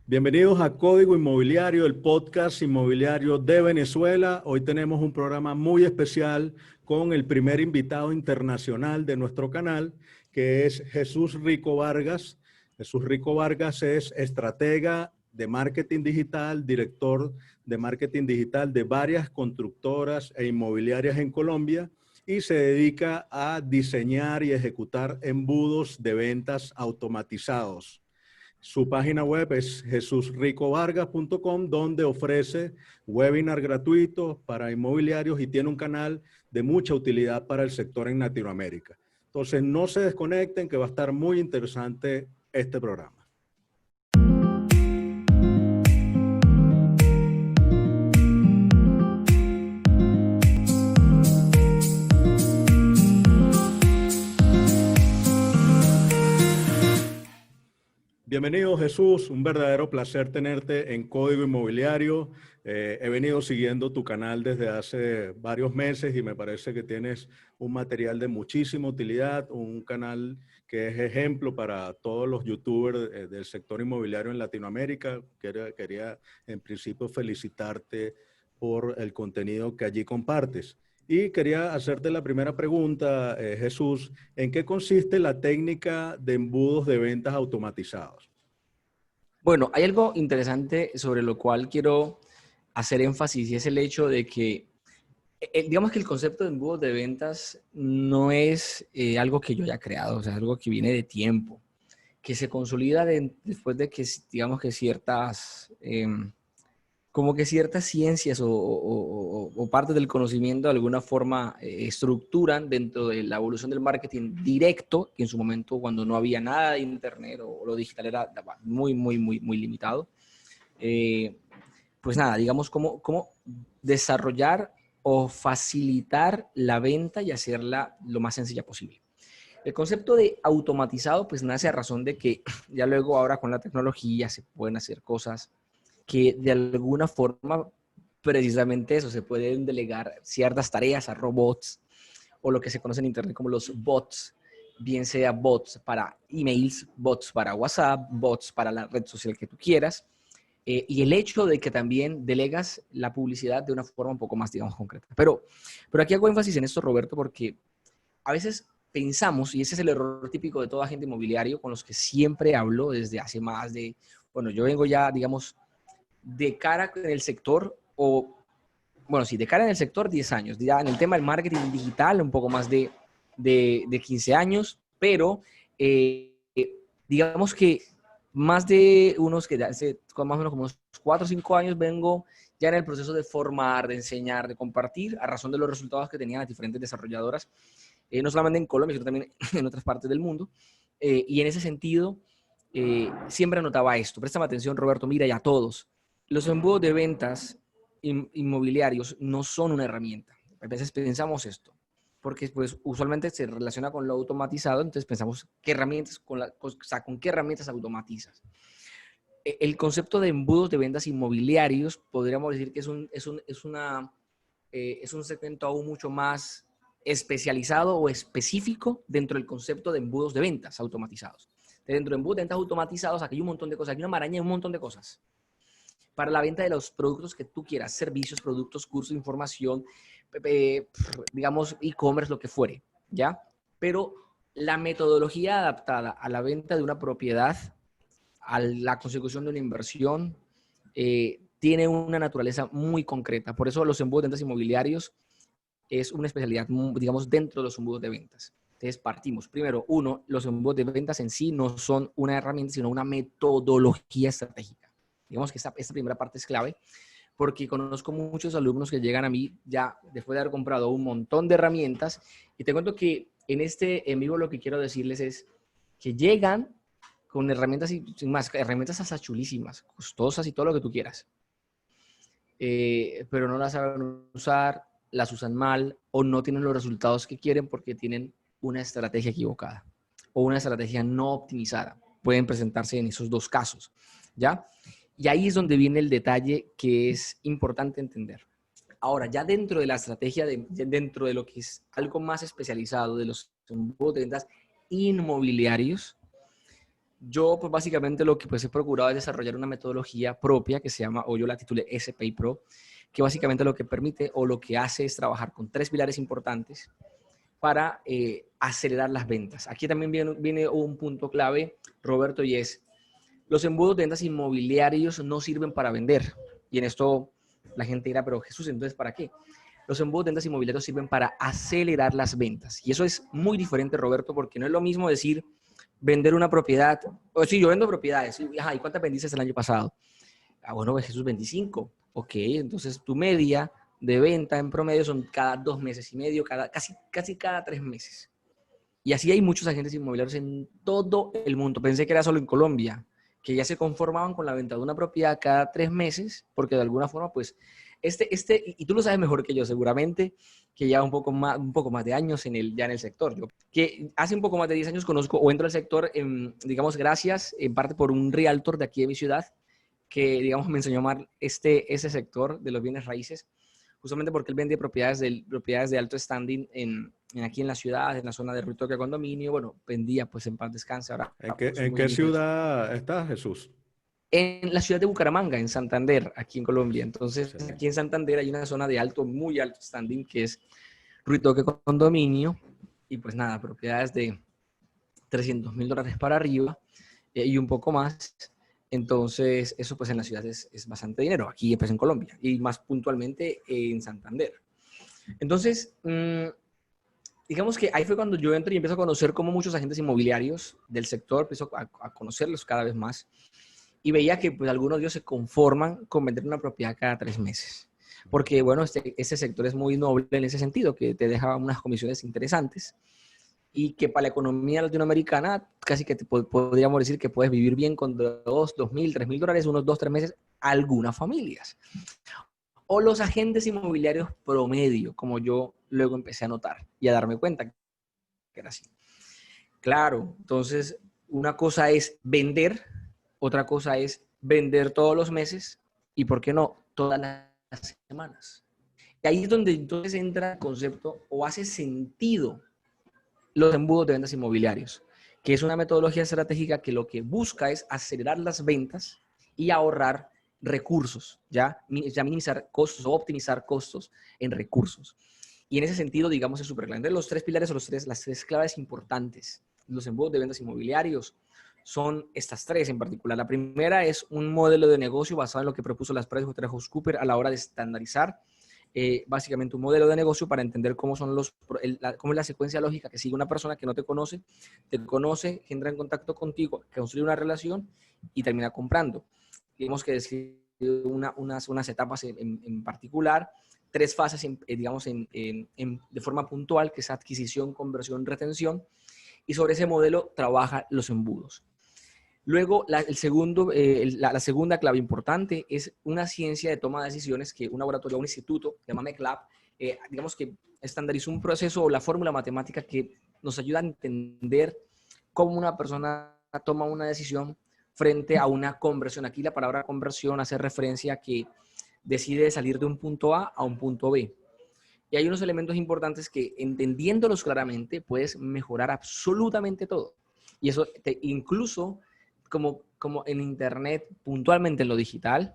Bienvenidos a Código Inmobiliario, el podcast inmobiliario de Venezuela. Hoy tenemos un programa muy especial con el primer invitado internacional de nuestro canal, que es Jesús Rico Vargas. Jesús Rico Vargas es estratega de marketing digital, director de marketing digital de varias constructoras e inmobiliarias en Colombia y se dedica a diseñar y ejecutar embudos de ventas automatizados. Su página web es jesusricovargas.com, donde ofrece webinar gratuitos para inmobiliarios y tiene un canal de mucha utilidad para el sector en Latinoamérica. Entonces, no se desconecten, que va a estar muy interesante este programa. Bienvenido, Jesús, un verdadero placer tenerte en Código Inmobiliario. He venido siguiendo tu canal desde hace varios meses y me parece que tienes un material de muchísima utilidad, un canal que es ejemplo para todos los youtubers del sector inmobiliario en Latinoamérica. Quería en principio felicitarte por el contenido que allí compartes. Y quería hacerte la primera pregunta, Jesús. ¿En qué consiste la técnica de embudos de ventas automatizados? Bueno, hay algo interesante sobre lo cual quiero hacer énfasis y es el hecho de que, digamos que el concepto de embudos de ventas no es algo que yo haya creado, o sea, es algo que viene de tiempo, que se consolida después de que, digamos que como que ciertas ciencias o partes del conocimiento de alguna forma estructuran dentro de la evolución del marketing directo, que en su momento cuando no había nada de internet o lo digital era muy limitado. Pues nada, digamos cómo desarrollar o facilitar la venta y hacerla lo más sencilla posible. El concepto de automatizado pues nace a razón de que ya luego ahora con la tecnología se pueden hacer cosas que de alguna forma, precisamente eso, se pueden delegar ciertas tareas a robots o lo que se conoce en Internet como los bots, bien sea bots para emails, bots para WhatsApp, bots para la red social que tú quieras. Y el hecho de que también delegas la publicidad de una forma un poco más, digamos, concreta. Pero aquí hago énfasis en esto, Roberto, porque a veces pensamos, y ese es el error típico de todo agente inmobiliario con los que siempre hablo desde hace más de, bueno, yo vengo ya, digamos, de cara en el sector, o bueno, sí, de cara en el sector 10 años, ya en el tema del marketing digital un poco más de 15 años, pero digamos que más de unos que hace más o menos como unos 4 o 5 años vengo ya en el proceso de formar, de enseñar, de compartir a razón de los resultados que tenían las diferentes desarrolladoras, no solamente en Colombia, sino también en otras partes del mundo. Y en ese sentido, siempre anotaba esto. Préstame atención, Roberto, mira, ya todos. Los embudos de ventas inmobiliarios no son una herramienta. A veces pensamos esto, porque pues, usualmente se relaciona con lo automatizado, entonces pensamos, ¿qué herramientas, ¿con qué herramientas automatizas? El concepto de embudos de ventas inmobiliarios, podríamos decir que es un segmento aún mucho más especializado o específico dentro del concepto de embudos de ventas automatizados. Dentro de embudos de ventas automatizados, aquí hay un montón de cosas, aquí hay una maraña de un montón de cosas para la venta de los productos que tú quieras, servicios, productos, cursos, información, digamos, e-commerce, lo que fuere, ¿ya? Pero la metodología adaptada a la venta de una propiedad, a la consecución de una inversión, tiene una naturaleza muy concreta. Por eso los embudos de ventas inmobiliarios es una especialidad, digamos, dentro de los embudos de ventas. Entonces partimos. Primero, los embudos de ventas en sí no son una herramienta, sino una metodología estratégica. Digamos que esta primera parte es clave, porque conozco muchos alumnos que llegan a mí ya después de haber comprado un montón de herramientas, y te cuento que en este en vivo lo que quiero decirles es que llegan con herramientas, y sin más, herramientas hasta chulísimas, costosas y todo lo que tú quieras, pero no las saben usar, las usan mal o no tienen los resultados que quieren porque tienen una estrategia equivocada o una estrategia no optimizada. Pueden presentarse en esos dos casos, ¿ya? Y ahí es donde viene el detalle que es importante entender. Ahora, ya dentro de la estrategia, dentro de lo que es algo más especializado de los embudos de ventas inmobiliarios, Yo, pues básicamente lo que pues he procurado es desarrollar una metodología propia que se llama, o yo la titulé SPI Pro, que básicamente lo que permite o lo que hace es trabajar con 3 pilares importantes para acelerar las ventas. Aquí también viene un punto clave, Roberto, y es, los embudos de ventas inmobiliarios no sirven para vender. Y en esto la gente dirá, pero Jesús, entonces, ¿para qué? Los embudos de ventas inmobiliarios sirven para acelerar las ventas. Y eso es muy diferente, Roberto, porque no es lo mismo decir vender una propiedad. O sí, yo vendo propiedades. Ajá, ¿y cuántas vendiste el año pasado? Ah, bueno, pues Jesús, 25. Ok, entonces tu media de venta en promedio son cada 2 meses y medio, casi cada 3 meses. Y así hay muchos agentes inmobiliarios en todo el mundo. Pensé que era solo en Colombia, que ya se conformaban con la venta de una propiedad cada 3 meses, porque de alguna forma, pues, y tú lo sabes mejor que yo seguramente, que ya un poco más de años ya en el sector. Yo, que hace un poco más de 10 años conozco o entro al sector, digamos, gracias en parte por un realtor de aquí de mi ciudad, que, digamos, me enseñó más ese sector de los bienes raíces, justamente porque él vende propiedades de alto standing aquí en la ciudad, en la zona de Ruitoque Condominio. Bueno, vendía, pues, en paz descanse. Ahora, pues, En muy qué amigo. ciudad estás, Jesús? En la ciudad de Bucaramanga, en Santander, aquí en Colombia. Entonces, Excelente. aquí en Santander hay una zona de muy alto standing, que es Ruitoque Condominio. Y pues nada, propiedades de $300,000 para arriba y un poco más. Entonces, eso pues en la ciudad es bastante dinero, aquí pues en Colombia y más puntualmente en Santander. Entonces, digamos que ahí fue cuando yo entro y empiezo a conocer como muchos agentes inmobiliarios del sector, empiezo a conocerlos cada vez más y veía que pues algunos de ellos se conforman con vender una propiedad cada 3 meses. Porque bueno, este sector es muy noble en ese sentido, que te deja unas comisiones interesantes y que para la economía latinoamericana casi que podríamos decir que puedes vivir bien con $2,000, $3,000, unos 2, 3 meses, algunas familias. O los agentes inmobiliarios promedio, como yo luego empecé a notar y a darme cuenta que era así. Claro, entonces una cosa es vender, otra cosa es vender todos los meses y, ¿por qué no?, todas las semanas. Y ahí es donde entonces entra el concepto o hace sentido los embudos de ventas inmobiliarios, que es una metodología estratégica que lo que busca es acelerar las ventas y ahorrar recursos, ya minimizar costos o optimizar costos en recursos. Y en ese sentido, digamos, es súper clave. Entonces, los 3 pilares o las 3 claves importantes de los embudos de ventas inmobiliarios son estas 3 en particular. La primera es un modelo de negocio basado en lo que propuso las PricewaterhouseCoopers a la hora de estandarizar básicamente un modelo de negocio para entender cómo cómo es la secuencia lógica que sigue una persona que no te conoce, entra en contacto contigo, construye una relación y termina comprando. Tenemos que decir unas etapas en particular, 3 fases, digamos, de forma puntual, que es adquisición, conversión, retención, y sobre ese modelo trabaja los embudos. Luego, la segunda clave importante es una ciencia de toma de decisiones que un laboratorio, un instituto, llama MECLAB, digamos que estandarizó un proceso o la fórmula matemática que nos ayuda a entender cómo una persona toma una decisión frente a una conversión. Aquí la palabra conversión hace referencia a que decide salir de un punto A un punto B. Y hay unos elementos importantes que, entendiéndolos claramente, puedes mejorar absolutamente todo. Y eso incluso como en Internet, puntualmente en lo digital.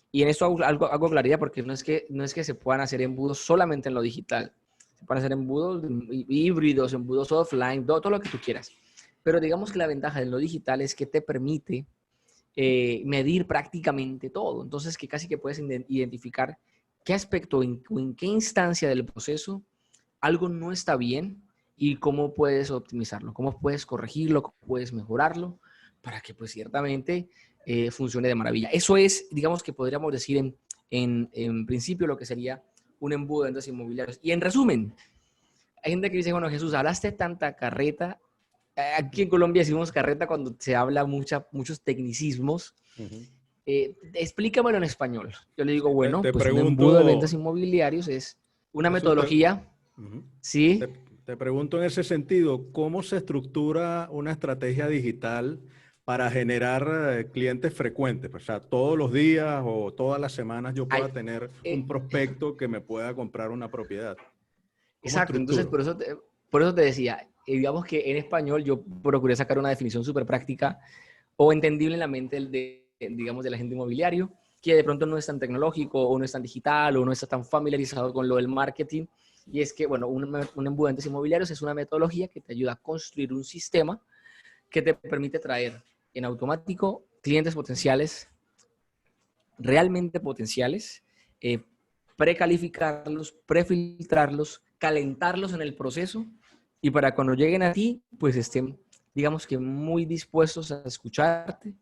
Y en esto hago claridad porque no es que se puedan hacer embudos solamente en lo digital. Se pueden hacer embudos híbridos, embudos offline, todo lo que tú quieras. Pero digamos que la ventaja de lo digital es que te permite medir prácticamente todo. Entonces, que casi que puedes identificar qué aspecto, en qué instancia del proceso algo no está bien y cómo puedes optimizarlo, cómo puedes corregirlo, cómo puedes mejorarlo para que pues ciertamente funcione de maravilla. Eso es, digamos que podríamos decir en principio lo que sería un embudo de ventas inmobiliarios. Y en resumen, hay gente que dice, bueno, Jesús, hablaste tanta carreta. Aquí en Colombia decimos carreta cuando se habla muchos tecnicismos. Explícamelo en español. Yo le digo, bueno, Te pues un embudo de ventas pregunto, inmobiliarios es una Jesús, metodología, ujú. ¿sí? Te pregunto en ese sentido, ¿cómo se estructura una estrategia digital para generar clientes frecuentes? O sea, todos los días o todas las semanas yo Hay, pueda tener un eh, prospecto que me pueda comprar una propiedad. ¿Cómo exacto, entonces estructuro? por eso te decía, digamos que en español yo procuré sacar una definición súper práctica o entendible en la mente digamos, del agente inmobiliario, que de pronto no es tan tecnológico o no es tan digital o no está tan familiarizado con lo del marketing. Y es que, bueno, un embudo de agentes inmobiliarios es una metodología que te ayuda a construir un sistema que te permite traer en automático clientes potenciales, realmente potenciales, precalificarlos, prefiltrarlos, calentarlos en el proceso y para cuando lleguen a ti, pues estén, digamos que muy dispuestos a escucharte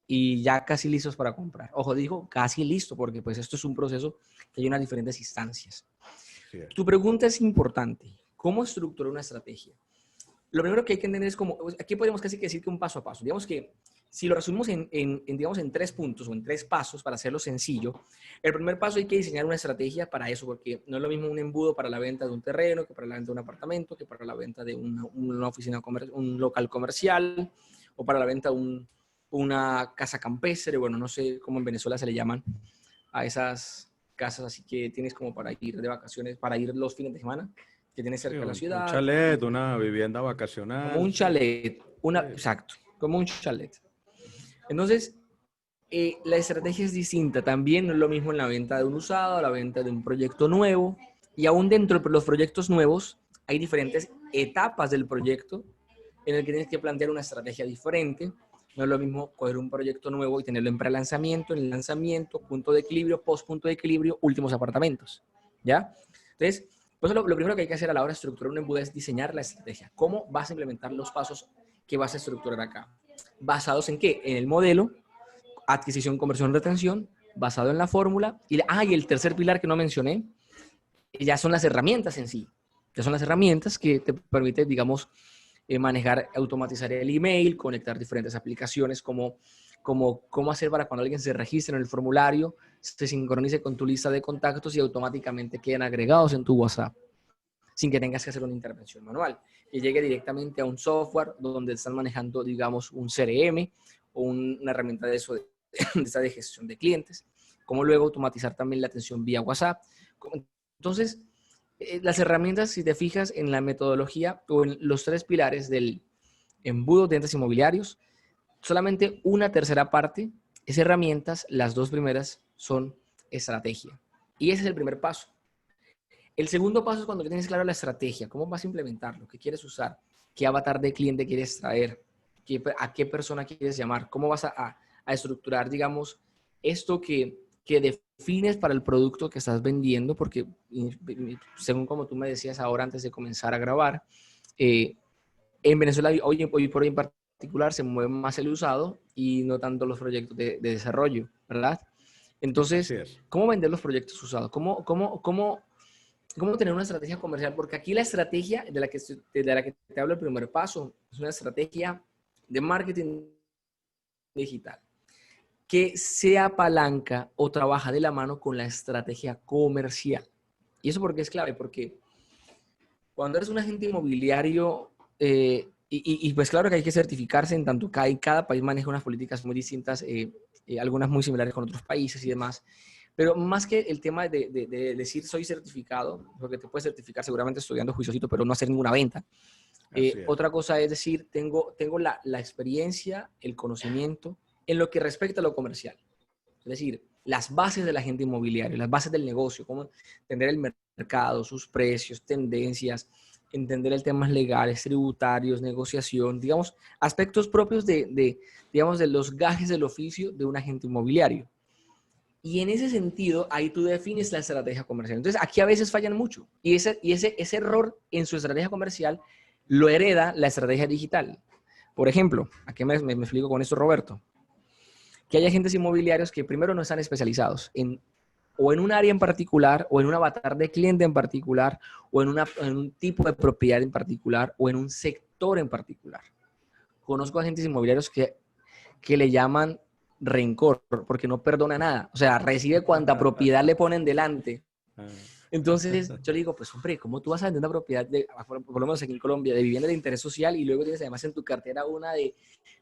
y ya casi listos para comprar. Ojo, digo casi listo porque pues esto es un proceso que hay unas diferentes instancias. Sí. Tu pregunta es importante. ¿Cómo estructurar una estrategia? Lo primero que hay que entender es como, aquí podemos casi que decir que un paso a paso. Digamos que si lo resumimos digamos, en 3 puntos o en 3 pasos para hacerlo sencillo, el primer paso hay que diseñar una estrategia para eso, porque no es lo mismo un embudo para la venta de un terreno, que para la venta de un apartamento, que para la venta de una oficina, un local comercial, o para la venta de una casa campestre. Bueno, no sé cómo en Venezuela se le llaman a esas casas, así que tienes como para ir de vacaciones, para ir los fines de semana, que tienes cerca Sí, de la un ciudad. chalet, una vivienda Como un vacacional. chalet, Sí. exacto, como un chalet. Entonces, la estrategia es distinta. También no es lo mismo en la venta de un usado, la venta de un proyecto nuevo. Y aún dentro de los proyectos nuevos, hay diferentes etapas del proyecto en el que tienes que plantear una estrategia diferente. No es lo mismo coger un proyecto nuevo y tenerlo en prelanzamiento, en lanzamiento, punto de equilibrio, post punto de equilibrio, últimos apartamentos. ¿Ya? Entonces, pues lo primero que hay que hacer a la hora de estructurar un embudo es diseñar la estrategia. ¿Cómo vas a implementar los pasos que vas a estructurar acá? ¿Basados en qué? En el modelo, adquisición, conversión, retención, basado en la fórmula. Y el tercer pilar que no mencioné, ya son las herramientas en sí. Ya son las herramientas que te permiten, digamos, manejar, automatizar el email, conectar diferentes aplicaciones, como cómo hacer para cuando alguien se registre en el formulario, se sincronice con tu lista de contactos y automáticamente queden agregados en tu WhatsApp, sin que tengas que hacer una intervención manual. Que llegue directamente a un software donde están manejando, digamos, un CRM o una herramienta de eso, de gestión de clientes. Cómo luego automatizar también la atención vía WhatsApp. Entonces, las herramientas, si te fijas en la metodología o en los 3 pilares del embudo de entes inmobiliarios, solamente una tercera parte es herramientas, las 2 primeras son estrategia. Y ese es el primer paso. El segundo paso es cuando tienes claro la estrategia, cómo vas a implementarlo, qué quieres usar, qué avatar de cliente quieres traer, a qué persona quieres llamar, cómo vas a estructurar, digamos, esto que defines para el producto que estás vendiendo, porque según como tú me decías ahora antes de comenzar a grabar, en Venezuela hoy por hoy en particular se mueve más el usado y no tanto los proyectos de desarrollo, ¿verdad? Así Entonces, es. ¿cómo vender los proyectos usados? ¿Cómo tener una estrategia comercial? Porque aquí la estrategia de la que te hablo el primer paso es una estrategia de marketing digital que se apalanca o trabaja de la mano con la estrategia comercial. ¿Y eso por qué es clave? Porque cuando eres un agente inmobiliario, y pues claro que hay que certificarse en tanto que cada país maneja unas políticas muy distintas, algunas muy similares con otros países y demás. Pero más que el tema de decir soy certificado, porque te puedes certificar seguramente estudiando juiciosito, pero no hacer ninguna venta. Así es. Otra cosa es decir, tengo la experiencia, el conocimiento en lo que respecta a lo comercial. Es decir, las bases del agente inmobiliario, las bases del negocio, cómo entender el mercado, sus precios, tendencias, entender el temas legales, tributarios, negociación, digamos, aspectos propios digamos, de los gajes del oficio de un agente inmobiliario. Y en ese sentido, ahí tú defines la estrategia comercial. Entonces, aquí a veces fallan mucho. Y ese error en su estrategia comercial lo hereda la estrategia digital. Por ejemplo, ¿a qué me explico con esto, Roberto? Que hay agentes inmobiliarios que primero no están especializados o en un área en particular, o en un avatar de cliente en particular, o en un tipo de propiedad en particular, o en un sector en particular. Conozco agentes inmobiliarios que le llaman rencor, porque no perdona nada. O sea, recibe cuanta propiedad le ponen delante. Entonces, yo le digo, pues hombre, ¿cómo tú vas a vender una propiedad, por lo menos aquí en Colombia, de vivienda de interés social y luego tienes además en tu cartera una de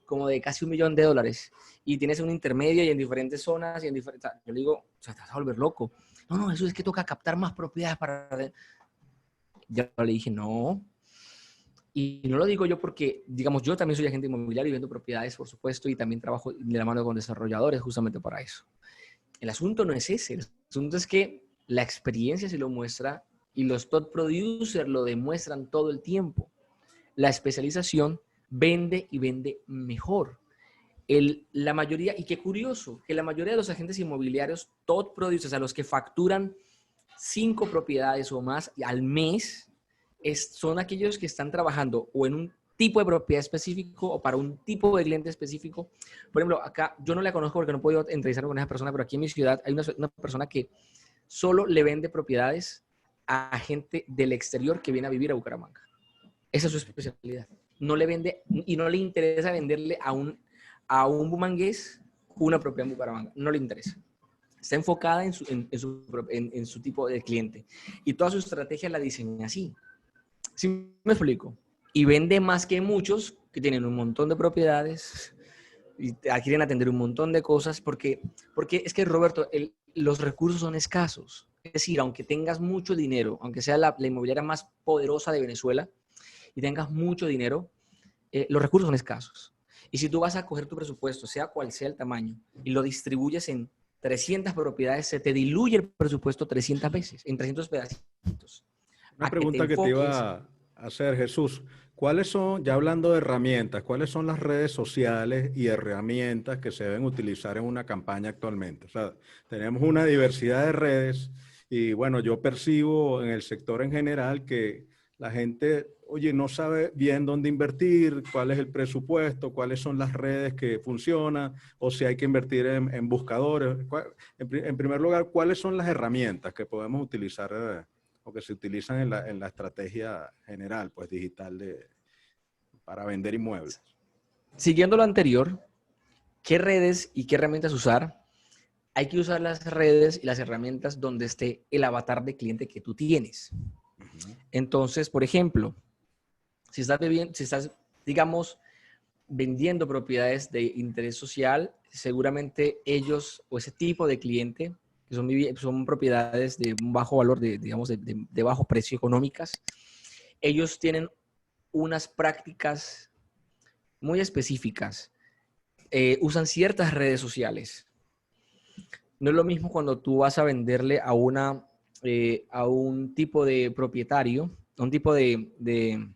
como de casi $1.000.000 y tienes un intermedio y en diferentes zonas y en diferentes... Yo le digo, o sea, te vas a volver loco. No, eso es que toca captar más propiedades para... Yo le dije, no, Y no lo digo yo porque, digamos, yo también soy agente inmobiliario y vendo propiedades, por supuesto, y también trabajo de la mano con desarrolladores justamente para eso. El asunto no es ese, el asunto es que la experiencia se lo muestra y los top producers lo demuestran todo el tiempo. La especialización vende y vende mejor. La mayoría, y qué curioso, que la mayoría de los agentes inmobiliarios, top producers, a los que facturan 5 propiedades o más al mes, son aquellos que están trabajando o en un tipo de propiedad específico o para un tipo de cliente específico. Por ejemplo, acá yo no la conozco porque no he podido entrevistarme con esa persona, pero aquí en mi ciudad hay una persona que solo le vende propiedades a gente del exterior que viene a vivir a Bucaramanga. Esa es su especialidad. No le vende y no le interesa venderle a un bumangués una propiedad en Bucaramanga. No le interesa. Está enfocada en su tipo de cliente. Y toda su estrategia la diseña así. ¿Sí me explico? Y vende más que muchos que tienen un montón de propiedades y quieren atender un montón de cosas porque es que, Roberto, los recursos son escasos. Es decir, aunque tengas mucho dinero, aunque sea la inmobiliaria más poderosa de Venezuela y tengas mucho dinero, los recursos son escasos. Y si tú vas a coger tu presupuesto, sea cual sea el tamaño, y lo distribuyes en 300 propiedades, se te diluye el presupuesto 300 veces, en 300 pedacitos. Una pregunta que te iba a hacer, Jesús. ¿Cuáles son, ya hablando de herramientas, cuáles son las redes sociales y herramientas que se deben utilizar en una campaña actualmente? O sea, tenemos una diversidad de redes y bueno, yo percibo en el sector en general que la gente, oye, no sabe bien dónde invertir, cuál es el presupuesto, cuáles son las redes que funcionan o si hay que invertir en buscadores. En primer lugar, ¿cuáles son las herramientas que podemos utilizar? O que se utilizan en la estrategia general, pues digital para vender inmuebles. Siguiendo lo anterior, ¿qué redes y qué herramientas usar? Hay que usar las redes y las herramientas donde esté el avatar de cliente que tú tienes. Entonces, por ejemplo, si estás, digamos, vendiendo propiedades de interés social, seguramente ellos o ese tipo de cliente, que son propiedades de un bajo valor, digamos, de bajo precio económicas, ellos tienen unas prácticas muy específicas. Usan ciertas redes sociales. No es lo mismo cuando tú vas a venderle a un tipo de propietario, a un tipo de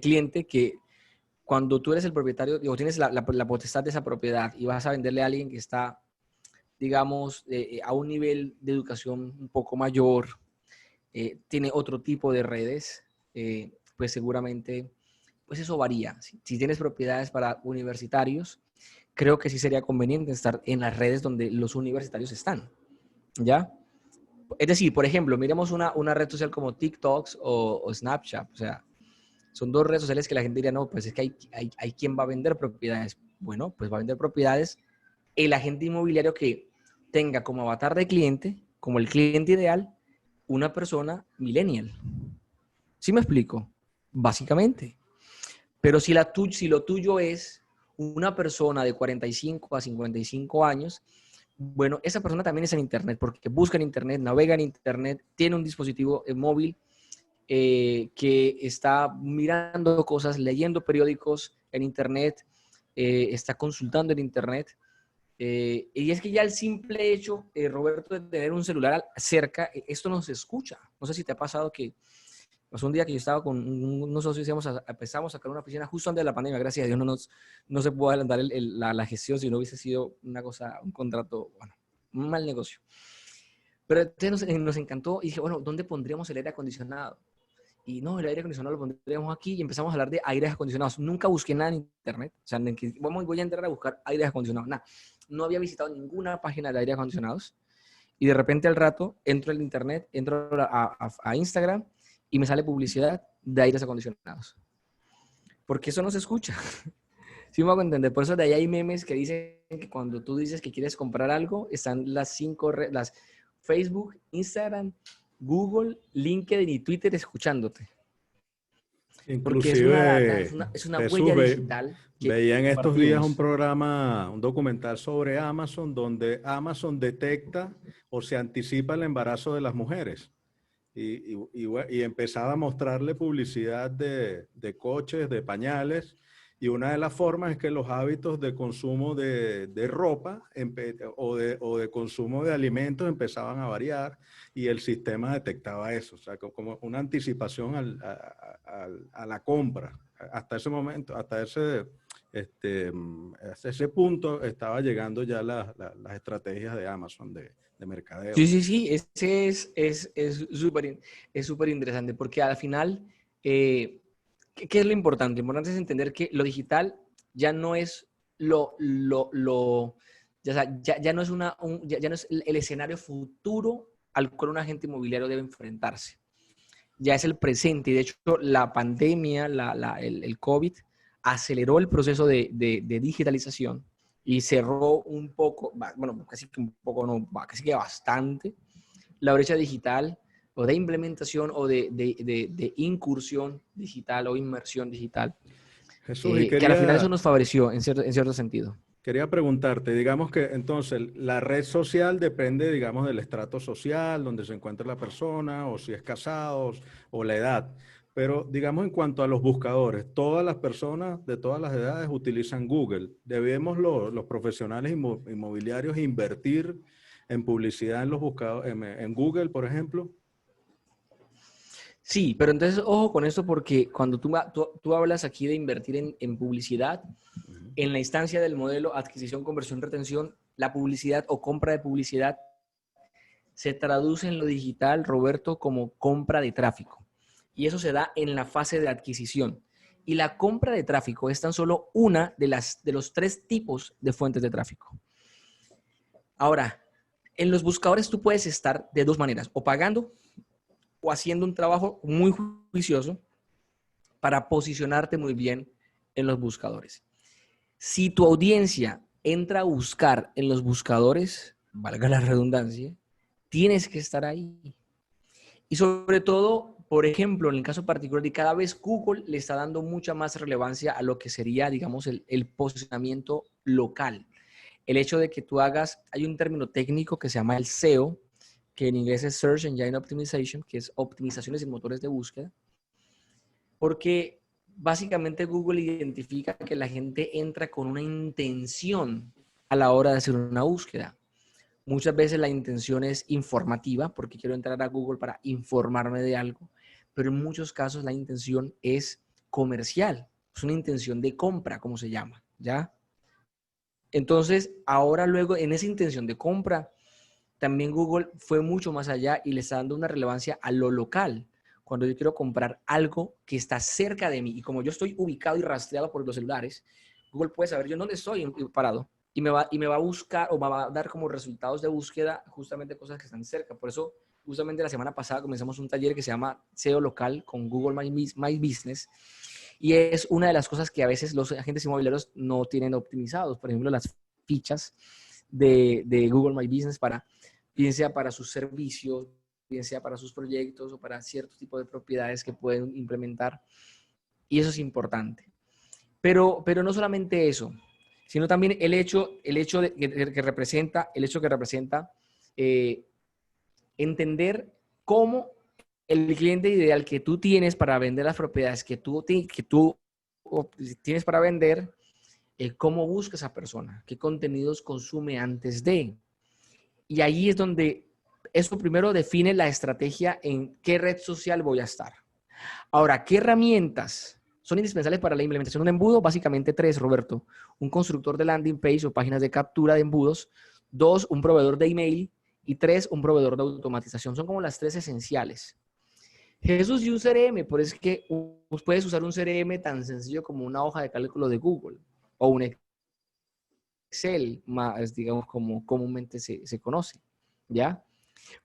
cliente que cuando tú eres el propietario, digo, tienes la potestad de esa propiedad y vas a venderle a alguien que está, digamos, a un nivel de educación un poco mayor, tiene otro tipo de redes, pues seguramente, pues eso varía. Si tienes propiedades para universitarios, creo que sí sería conveniente estar en las redes donde los universitarios están, ¿ya? Es decir, por ejemplo, miremos una red social como TikTok o Snapchat, o sea, son 2 redes sociales que la gente diría, no, pues es que hay quien va a vender propiedades. Bueno, pues va a vender propiedades el agente inmobiliario que tenga como avatar de cliente, como el cliente ideal, una persona millennial. ¿Sí me explico? Básicamente. Pero si lo tuyo es una persona de 45 a 55 años, bueno, esa persona también es en Internet, porque busca en Internet, navega en Internet, tiene un dispositivo móvil que está mirando cosas, leyendo periódicos en Internet, está consultando en Internet. Y es que ya el simple hecho, Roberto, de tener un celular cerca, esto nos escucha. No sé si te ha pasado que pues un día que yo estaba con unos socios, empezamos a sacar una oficina justo antes de la pandemia. Gracias a Dios no se pudo adelantar la gestión, si no hubiese sido un contrato, bueno, un mal negocio. Pero entonces nos encantó y dije, bueno, ¿dónde pondríamos el aire acondicionado? Y no, el aire acondicionado lo pondríamos aquí y empezamos a hablar de aires acondicionados. Nunca busqué nada en internet. O sea, voy a entrar a buscar aires acondicionados. Nada. No había visitado ninguna página de aires acondicionados. Y de repente al rato entro en internet, entro a Instagram y me sale publicidad de aires acondicionados. Porque eso no se escucha. Sí me hago entender. Por eso de ahí hay memes que dicen que cuando tú dices que quieres comprar algo, están las Facebook, Instagram, Google, LinkedIn y Twitter escuchándote. Porque es una data, Inclusive, es una Jesús, huella digital que veía en estos días un compartimos. programa, un documental sobre Amazon, donde Amazon detecta o se anticipa el embarazo de las mujeres. y empezaba a mostrarle publicidad de coches, de pañales. Y una de las formas es que los hábitos de consumo de ropa o de consumo de alimentos empezaban a variar y el sistema detectaba eso, o sea, como una anticipación a la compra. Hasta ese momento, hasta ese punto estaba llegando ya las estrategias de Amazon de mercadeo. Sí, sí, sí, ese es súper interesante porque al final, ¿qué es lo importante? Lo importante es entender que lo digital ya no es ya no es ya no es el escenario futuro al cual un agente inmobiliario debe enfrentarse. Ya es el presente y de hecho la pandemia, el COVID, aceleró el proceso de digitalización y cerró un poco, bueno, casi que un poco, no, casi que bastante, la brecha digital o de implementación o de incursión digital o inmersión digital, Jesús, y que al final eso nos favoreció en cierto sentido. quería preguntarte, digamos que entonces la red social depende, digamos, del estrato social, donde se encuentra la persona, o si es casado, o la edad. Pero digamos en cuanto a los buscadores, todas las personas de todas las edades utilizan Google. ¿Debemos los profesionales inmobiliarios invertir en publicidad en los buscadores, en Google, por ejemplo? Sí, pero entonces ojo con esto porque cuando tú hablas aquí de invertir en publicidad, en la instancia del modelo adquisición, conversión, retención, la publicidad o compra de publicidad se traduce en lo digital, Roberto, como compra de tráfico. Y eso se da en la fase de adquisición. Y la compra de tráfico es tan solo una de los 3 tipos de fuentes de tráfico. Ahora, en los buscadores tú puedes estar de 2 maneras, o pagando o haciendo un trabajo muy juicioso para posicionarte muy bien en los buscadores. Si tu audiencia entra a buscar en los buscadores, valga la redundancia, tienes que estar ahí. Y sobre todo, por ejemplo, en el caso particular de cada vez Google le está dando mucha más relevancia a lo que sería, digamos, el posicionamiento local. El hecho de que tú hay un término técnico que se llama el SEO, que en inglés es Search Engine Optimization, que es optimizaciones en motores de búsqueda, porque básicamente Google identifica que la gente entra con una intención a la hora de hacer una búsqueda. Muchas veces la intención es informativa, porque quiero entrar a Google para informarme de algo, pero en muchos casos la intención es comercial, es una intención de compra, como se llama, ¿ya? Entonces, ahora luego en esa intención de compra, también Google fue mucho más allá y le está dando una relevancia a lo local. Cuando yo quiero comprar algo que está cerca de mí y como yo estoy ubicado y rastreado por los celulares, Google puede saber yo dónde estoy parado y me va a buscar o me va a dar como resultados de búsqueda justamente cosas que están cerca. Por eso, justamente la semana pasada comenzamos un taller que se llama SEO local con Google My Business y es una de las cosas que a veces los agentes inmobiliarios no tienen optimizados. Por ejemplo, las fichas de Google My Business bien sea para sus servicios, bien sea para sus proyectos o para cierto tipo de propiedades que pueden implementar. Y eso es importante. Pero no solamente eso, sino también el hecho que representa entender cómo el cliente ideal que tú tienes para vender las propiedades que tú tienes para vender, cómo busca esa persona, qué contenidos consume antes de. Y ahí es donde eso primero define la estrategia en qué red social voy a estar. Ahora, ¿qué herramientas son indispensables para la implementación de un embudo? Básicamente 3, Roberto. Un constructor de landing page o páginas de captura de embudos. 2, un proveedor de email. Y 3, un proveedor de automatización. Son como las 3 esenciales. Jesús, y un CRM, por eso es que puedes usar un CRM tan sencillo como una hoja de cálculo de Google o un Excel, más, digamos, como comúnmente se conoce, ¿ya?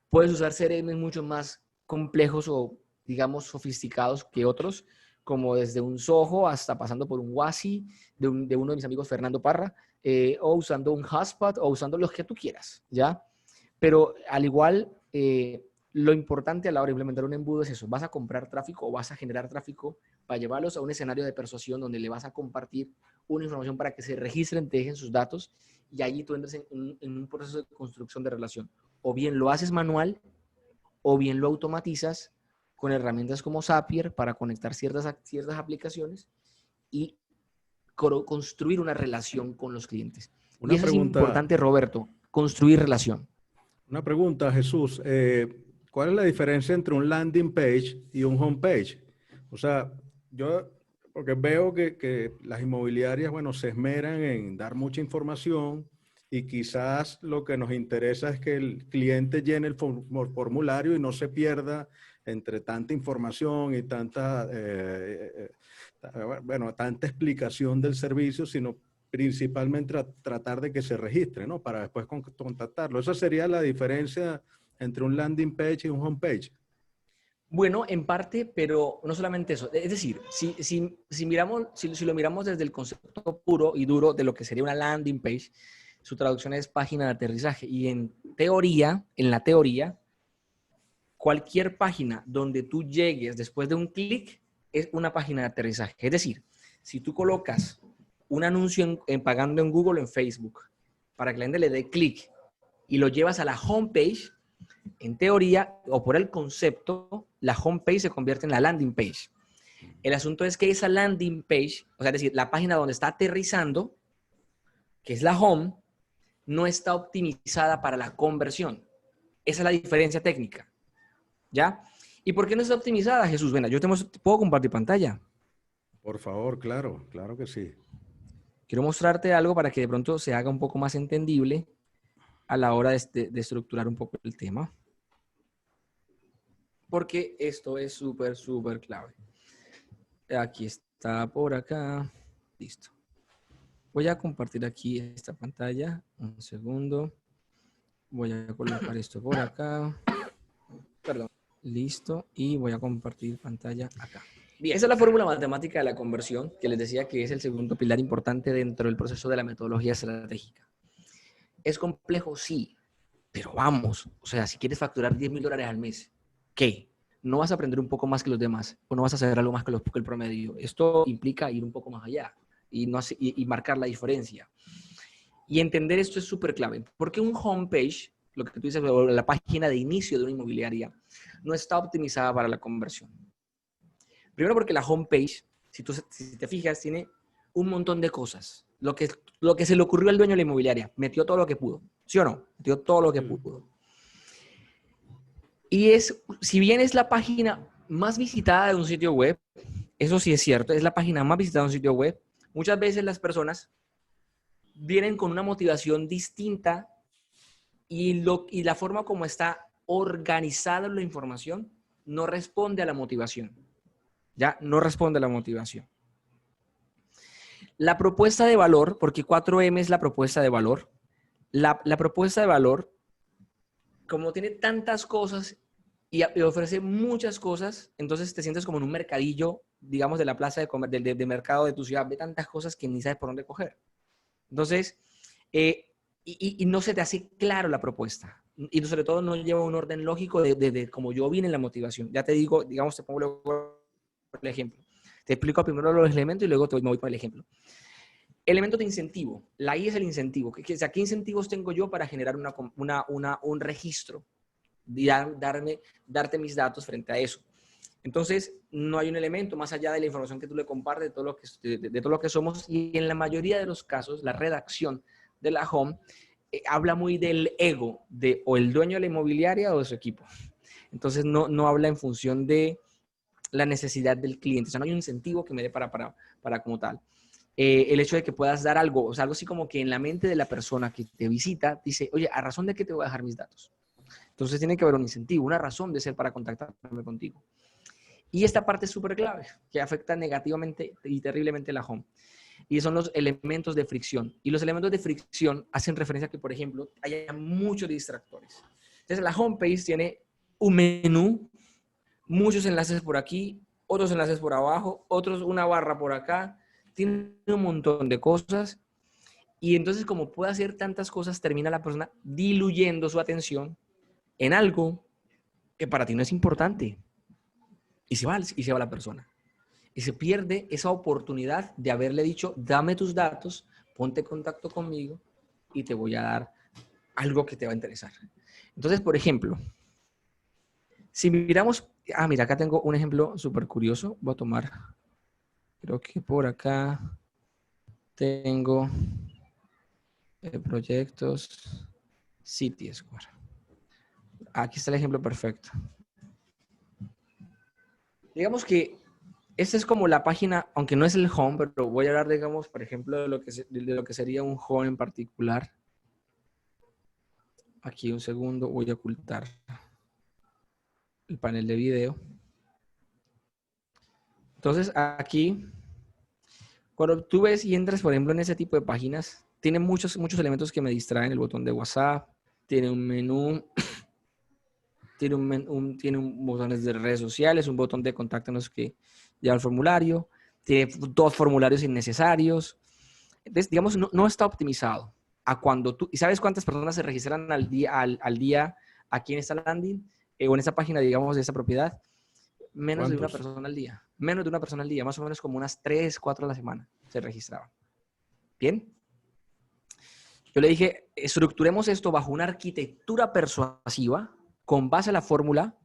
Puedes usar CRM mucho más complejos o, digamos, sofisticados que otros, como desde un Zoho hasta pasando por un Wasi de uno de mis amigos, Fernando Parra, o usando un HubSpot o usando los que tú quieras, ¿ya? Pero al igual, lo importante a la hora de implementar un embudo es eso. Vas a comprar tráfico o vas a generar tráfico para llevarlos a un escenario de persuasión donde le vas a compartir una información para que se registren, te dejen sus datos y allí tú entres en un proceso de construcción de relación. O bien lo haces manual o bien lo automatizas con herramientas como Zapier para conectar ciertas aplicaciones y construir una relación con los clientes. Y eso es importante, Roberto, construir relación. Una pregunta, Jesús. ¿Cuál es la diferencia entre un landing page y un home page? O sea, yo, porque veo que las inmobiliarias, bueno, se esmeran en dar mucha información y quizás lo que nos interesa es que el cliente llene el formulario y no se pierda entre tanta información y tanta, bueno, tanta explicación del servicio, sino principalmente tratar de que se registre, ¿no? Para después contactarlo. Esa sería la diferencia entre un landing page y un home page. Bueno, en parte, pero no solamente eso. Es decir, si lo miramos desde el concepto puro y duro de lo que sería una landing page, su traducción es página de aterrizaje. Y en la teoría, cualquier página donde tú llegues después de un clic es una página de aterrizaje. Es decir, si tú colocas un anuncio pagando en Google o en Facebook para que la gente le dé clic y lo llevas a la homepage, en teoría o por el concepto, la homepage se convierte en la landing page. El asunto es que esa landing page, o sea, es decir, la página donde está aterrizando, que es la home, no está optimizada para la conversión. Esa es la diferencia técnica. ¿Ya? ¿Y por qué no está optimizada, Jesús? Bueno, yo puedo compartir pantalla. Por favor, claro, claro que sí. Quiero mostrarte algo para que de pronto se haga un poco más entendible a la hora de estructurar un poco el tema. Porque esto es súper, súper clave. Aquí está por acá. Listo. Voy a compartir aquí esta pantalla. Un segundo. Voy a colocar esto por acá. Perdón. Listo. Y voy a compartir pantalla acá. Bien. Esa es la fórmula matemática de la conversión, que les decía que es el segundo pilar importante dentro del proceso de la metodología estratégica. ¿Es complejo? Sí. Pero vamos, o sea, si quieres facturar $10,000 al mes, ¿qué? ¿No vas a aprender un poco más que los demás? ¿O no vas a saber algo más que el promedio? Esto implica ir un poco más allá y marcar la diferencia. Y entender esto es súper clave. Porque un homepage, lo que tú dices, la página de inicio de una inmobiliaria, no está optimizada para la conversión. Primero porque la homepage, si te fijas, tiene un montón de cosas. Lo que se le ocurrió al dueño de la inmobiliaria, metió todo lo que pudo. ¿Sí o no? Metió todo lo que pudo. Y si bien es la página más visitada de un sitio web, eso sí es cierto, es la página más visitada de un sitio web, muchas veces las personas vienen con una motivación distinta y la forma como está organizada la información no responde a la motivación. Ya no responde a la motivación. La propuesta de valor, porque 4M es la propuesta de valor, la propuesta de valor, como tiene tantas cosas y ofrece muchas cosas, entonces te sientes como en un mercadillo, digamos, de la plaza de mercado de tu ciudad, ve tantas cosas que ni sabes por dónde coger. Entonces, y no se te hace claro la propuesta. Y sobre todo no lleva un orden lógico de como yo vine en la motivación. Ya te digo, digamos, te pongo luego el ejemplo. Te explico primero los elementos y luego me voy para el ejemplo. Elementos de incentivo. La I es el incentivo. ¿Qué incentivos tengo yo para generar un registro? Darte mis datos frente a eso. Entonces, no hay un elemento más allá de la información que tú le compartes de todo lo que somos. Y en la mayoría de los casos, la redacción de la home habla muy del ego de o el dueño de la inmobiliaria o de su equipo. Entonces, no habla en función de la necesidad del cliente. O sea, no hay un incentivo que me dé para como tal. El hecho de que puedas dar algo, o sea, algo así como que en la mente de la persona que te visita, dice, oye, ¿a razón de qué te voy a dejar mis datos? Entonces tiene que haber un incentivo, una razón de ser para contactarme contigo. Y esta parte es súper clave, que afecta negativamente y terriblemente la home. Y son los elementos de fricción. Y los elementos de fricción hacen referencia a que, por ejemplo, haya muchos distractores. Entonces la homepage tiene un menú, muchos enlaces por aquí, otros enlaces por abajo, otros una barra por acá, tiene un montón de cosas y entonces como puede hacer tantas cosas, termina la persona diluyendo su atención en algo que para ti no es importante y se va la persona. Y se pierde esa oportunidad de haberle dicho, dame tus datos, ponte en contacto conmigo y te voy a dar algo que te va a interesar. Entonces, por ejemplo, Si miramos, mira, acá tengo un ejemplo súper curioso. Voy a tomar, creo que por acá tengo proyectos City Square. Aquí está el ejemplo perfecto. Digamos que esta es como la página, aunque no es el home, pero voy a hablar, digamos, por ejemplo, de lo que sería un home en particular. Aquí un segundo, voy a ocultar el panel de video. Entonces, aquí, cuando tú ves y entras, por ejemplo, en ese tipo de páginas, tiene muchos elementos que me distraen. El botón de WhatsApp, tiene un menú, tiene botones de redes sociales, un botón de contáctanos que lleva al formulario, tiene dos formularios innecesarios. Entonces, digamos, no está optimizado a cuando tú, ¿y sabes cuántas personas se registran al día aquí en esta landing o en esta página, digamos, de esta propiedad? Menos de una ¿Cuántos? persona al día. Menos de una persona al día, más o menos como unas 3, 4 a la semana se registraban. ¿Bien? Yo le dije, estructuremos esto bajo una arquitectura persuasiva con base a la fórmula,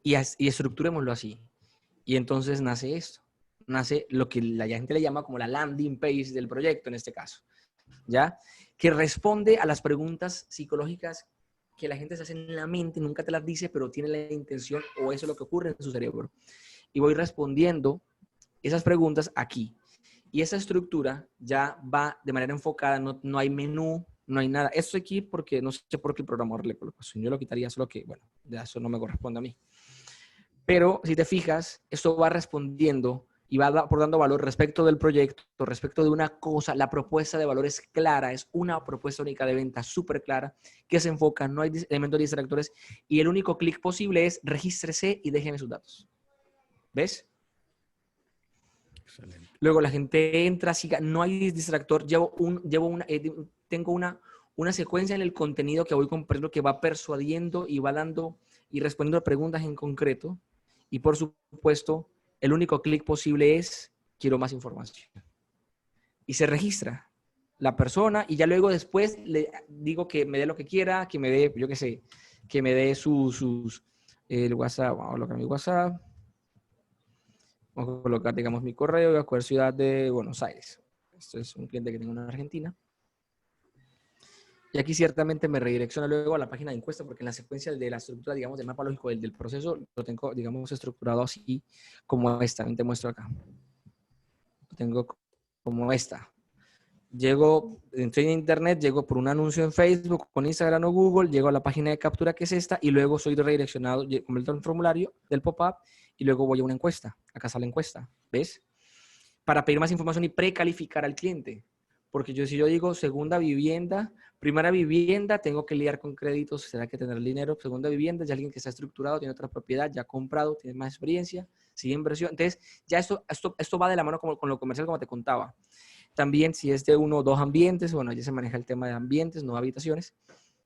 y estructurémoslo así. Y entonces nace esto. Nace lo que la gente le llama como la landing page del proyecto en este caso, ¿ya? Que responde a las preguntas psicológicas que la gente se hace en la mente, nunca te las dice, pero tiene la intención o eso es lo que ocurre en su cerebro. Y voy respondiendo esas preguntas aquí. Y esa estructura ya va de manera enfocada, no hay menú, no hay nada. Esto aquí porque no sé por qué el programador le colocó eso. Yo lo quitaría, solo que, bueno, ya eso no me corresponde a mí. Pero si te fijas, esto va respondiendo y va aportando valor respecto del proyecto, respecto de una cosa. La propuesta de valor es clara, es una propuesta única de venta súper clara que se enfoca, no hay elementos distractores y el único clic posible es regístrese y déjeme sus datos. ¿Ves? Excelente. Luego la gente entra, siga, no hay distractor, tengo una secuencia en el contenido que voy compartiendo que va persuadiendo y va dando y respondiendo a preguntas en concreto. Y por supuesto, el único clic posible es quiero más información. Y se registra la persona y ya luego después le digo que me dé lo que quiera, que me dé, yo qué sé, que me dé el WhatsApp, vamos a colocar mi WhatsApp. Vamos a colocar, digamos, mi correo, voy a escoger ciudad de Buenos Aires. Esto es un cliente que tengo en Argentina. Y aquí ciertamente me redirecciona luego a la página de encuesta, porque en la secuencia de la estructura, digamos, del mapa lógico del proceso, lo tengo, digamos, estructurado así como esta. Te muestro acá. Lo tengo como esta. Estoy en internet, llego por un anuncio en Facebook, con Instagram o Google, llego a la página de captura que es esta y luego soy redireccionado, completo el formulario del pop-up y luego voy a una encuesta. Acá sale la encuesta, ¿ves? Para pedir más información y precalificar al cliente. Porque si yo digo segunda vivienda, primera vivienda, tengo que lidiar con créditos, será que tener dinero. Segunda vivienda, ya alguien que está estructurado, tiene otra propiedad, ya ha comprado, tiene más experiencia, sigue inversión. Entonces, ya esto va de la mano con lo comercial, como te contaba. También si es de 1 o 2 ambientes, bueno, ya se maneja el tema de ambientes, no habitaciones.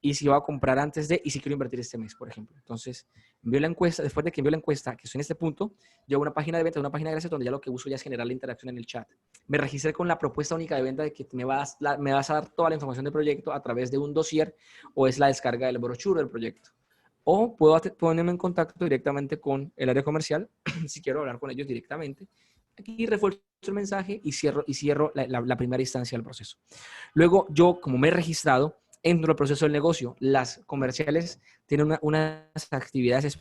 Y si va a comprar antes de, y si quiero invertir este mes, por ejemplo. Entonces, envío la encuesta, después de que envío la encuesta, que estoy en este punto, yo hago una página de venta, una página de gracias, donde ya lo que uso ya es generar la interacción en el chat. Me registré con la propuesta única de venta de que me vas a dar toda la información del proyecto a través de un dossier o es la descarga del brochure del proyecto. O puedo ponerme en contacto directamente con el área comercial, si quiero hablar con ellos directamente. Aquí refuerzo el mensaje y cierro la primera instancia del proceso. Luego, yo, como me he registrado, entro al proceso del negocio. Las comerciales tienen unas actividades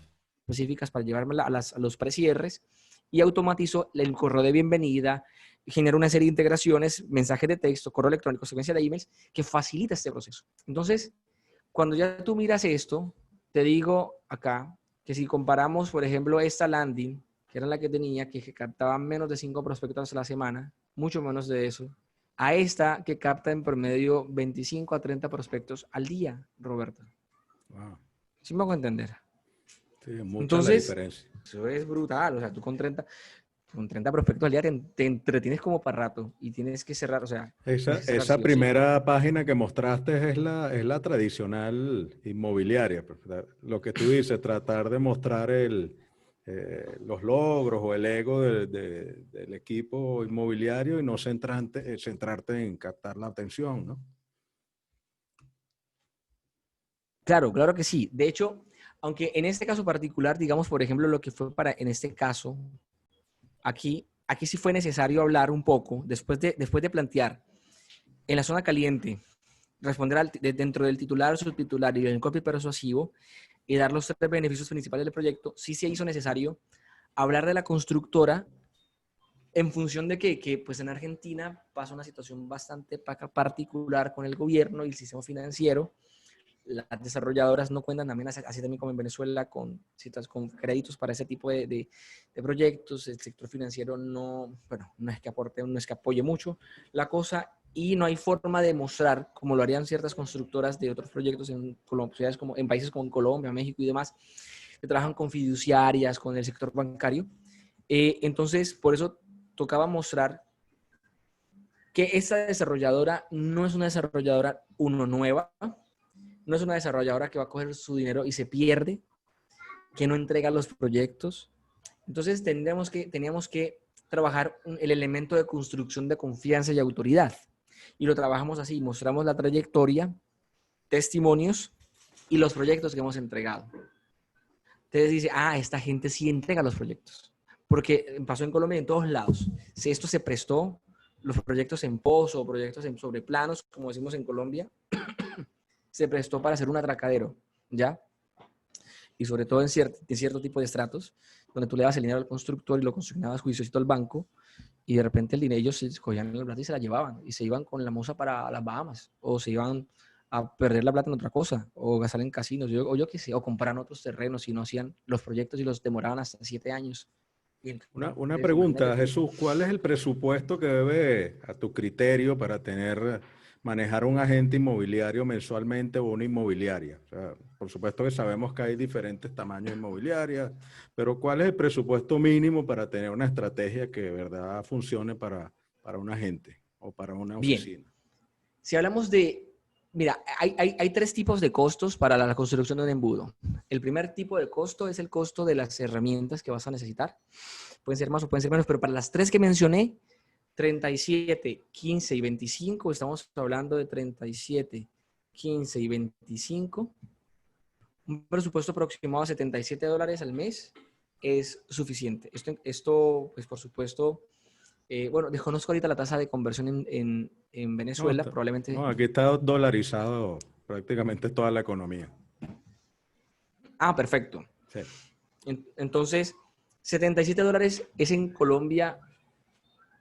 específicas para llevármela a los precierres y automatizo el correo de bienvenida, genero una serie de integraciones, mensajes de texto, correo electrónico, secuencia de emails que facilita este proceso. Entonces, cuando ya tú miras esto, te digo acá que si comparamos, por ejemplo, esta landing, que era la que tenía, que captaba menos de 5 prospectos a la semana, mucho menos de eso, a esta que capta en promedio 25 a 30 prospectos al día, Roberto. Wow. ¿Sí me hago entender? Sí, mucha la Entonces, diferencia. eso es brutal. O sea, tú con 30 prospectos al día te entretienes como para rato y tienes que cerrar, o sea, Esa, tienes que cerrar esa sí o sí. primera página que mostraste es la tradicional inmobiliaria. Lo que tú dices, tratar de mostrar los logros o el ego del equipo inmobiliario y no centrarte en captar la atención, ¿no? Claro, claro que sí. De hecho, Aunque en este caso particular, digamos, por ejemplo, lo que fue en este caso, aquí sí fue necesario hablar un poco, después de plantear en la zona caliente, responder dentro del titular, subtitular y el copy persuasivo y dar los 3 beneficios principales del proyecto, sí se hizo necesario hablar de la constructora en función de que pues en Argentina pasa una situación bastante particular con el gobierno y el sistema financiero. Las desarrolladoras no cuentan también, así también como en Venezuela, con créditos para ese tipo de proyectos. El sector financiero no es que aporte, no es que apoye mucho la cosa, y no hay forma de mostrar, como lo harían ciertas constructoras de otros proyectos en países como en Colombia, México y demás, que trabajan con fiduciarias, con el sector bancario. Entonces, por eso tocaba mostrar que esta desarrolladora no es una desarrolladora nueva, no es una desarrolladora que va a coger su dinero y se pierde, que no entrega los proyectos. Entonces teníamos que trabajar el elemento de construcción de confianza y autoridad. Y lo trabajamos así, mostramos la trayectoria, testimonios y los proyectos que hemos entregado. Entonces dice, esta gente sí entrega los proyectos. Porque pasó en Colombia en todos lados. Si esto se prestó, los proyectos en pozo, proyectos sobre planos, como decimos en Colombia, se prestó para hacer un atracadero, ¿ya? Y sobre todo en cierto tipo de estratos, donde tú le dabas el dinero al constructor y lo consignabas juiciosito al banco, y de repente el dinero ellos se cogían la plata y se la llevaban, y se iban con la moza para las Bahamas, o se iban a perder la plata en otra cosa, o gastar en casinos, o yo qué sé, o comprar otros terrenos, y no hacían los proyectos y los demoraban hasta 7 años. Una Entonces, pregunta, imagínate tú. Jesús, ¿cuál es el presupuesto que debe a tu criterio para manejar un agente inmobiliario mensualmente o una inmobiliaria? O sea, por supuesto que sabemos que hay diferentes tamaños de inmobiliarias, pero ¿cuál es el presupuesto mínimo para tener una estrategia que de verdad funcione para un agente o para una Bien, oficina? si hablamos mira, hay 3 tipos de costos para la construcción de un embudo. El primer tipo de costo es el costo de las herramientas que vas a necesitar. Pueden ser más o pueden ser menos, pero para las 3 que mencioné, 37, 15 y 25, estamos hablando de 37, 15 y 25. Un presupuesto aproximado de $77 al mes es suficiente. Esto pues por supuesto, bueno, desconozco ahorita la tasa de conversión en No, Venezuela, probablemente. no, aquí está dolarizado prácticamente toda la economía. Perfecto. Sí, Entonces, $77 es en Colombia,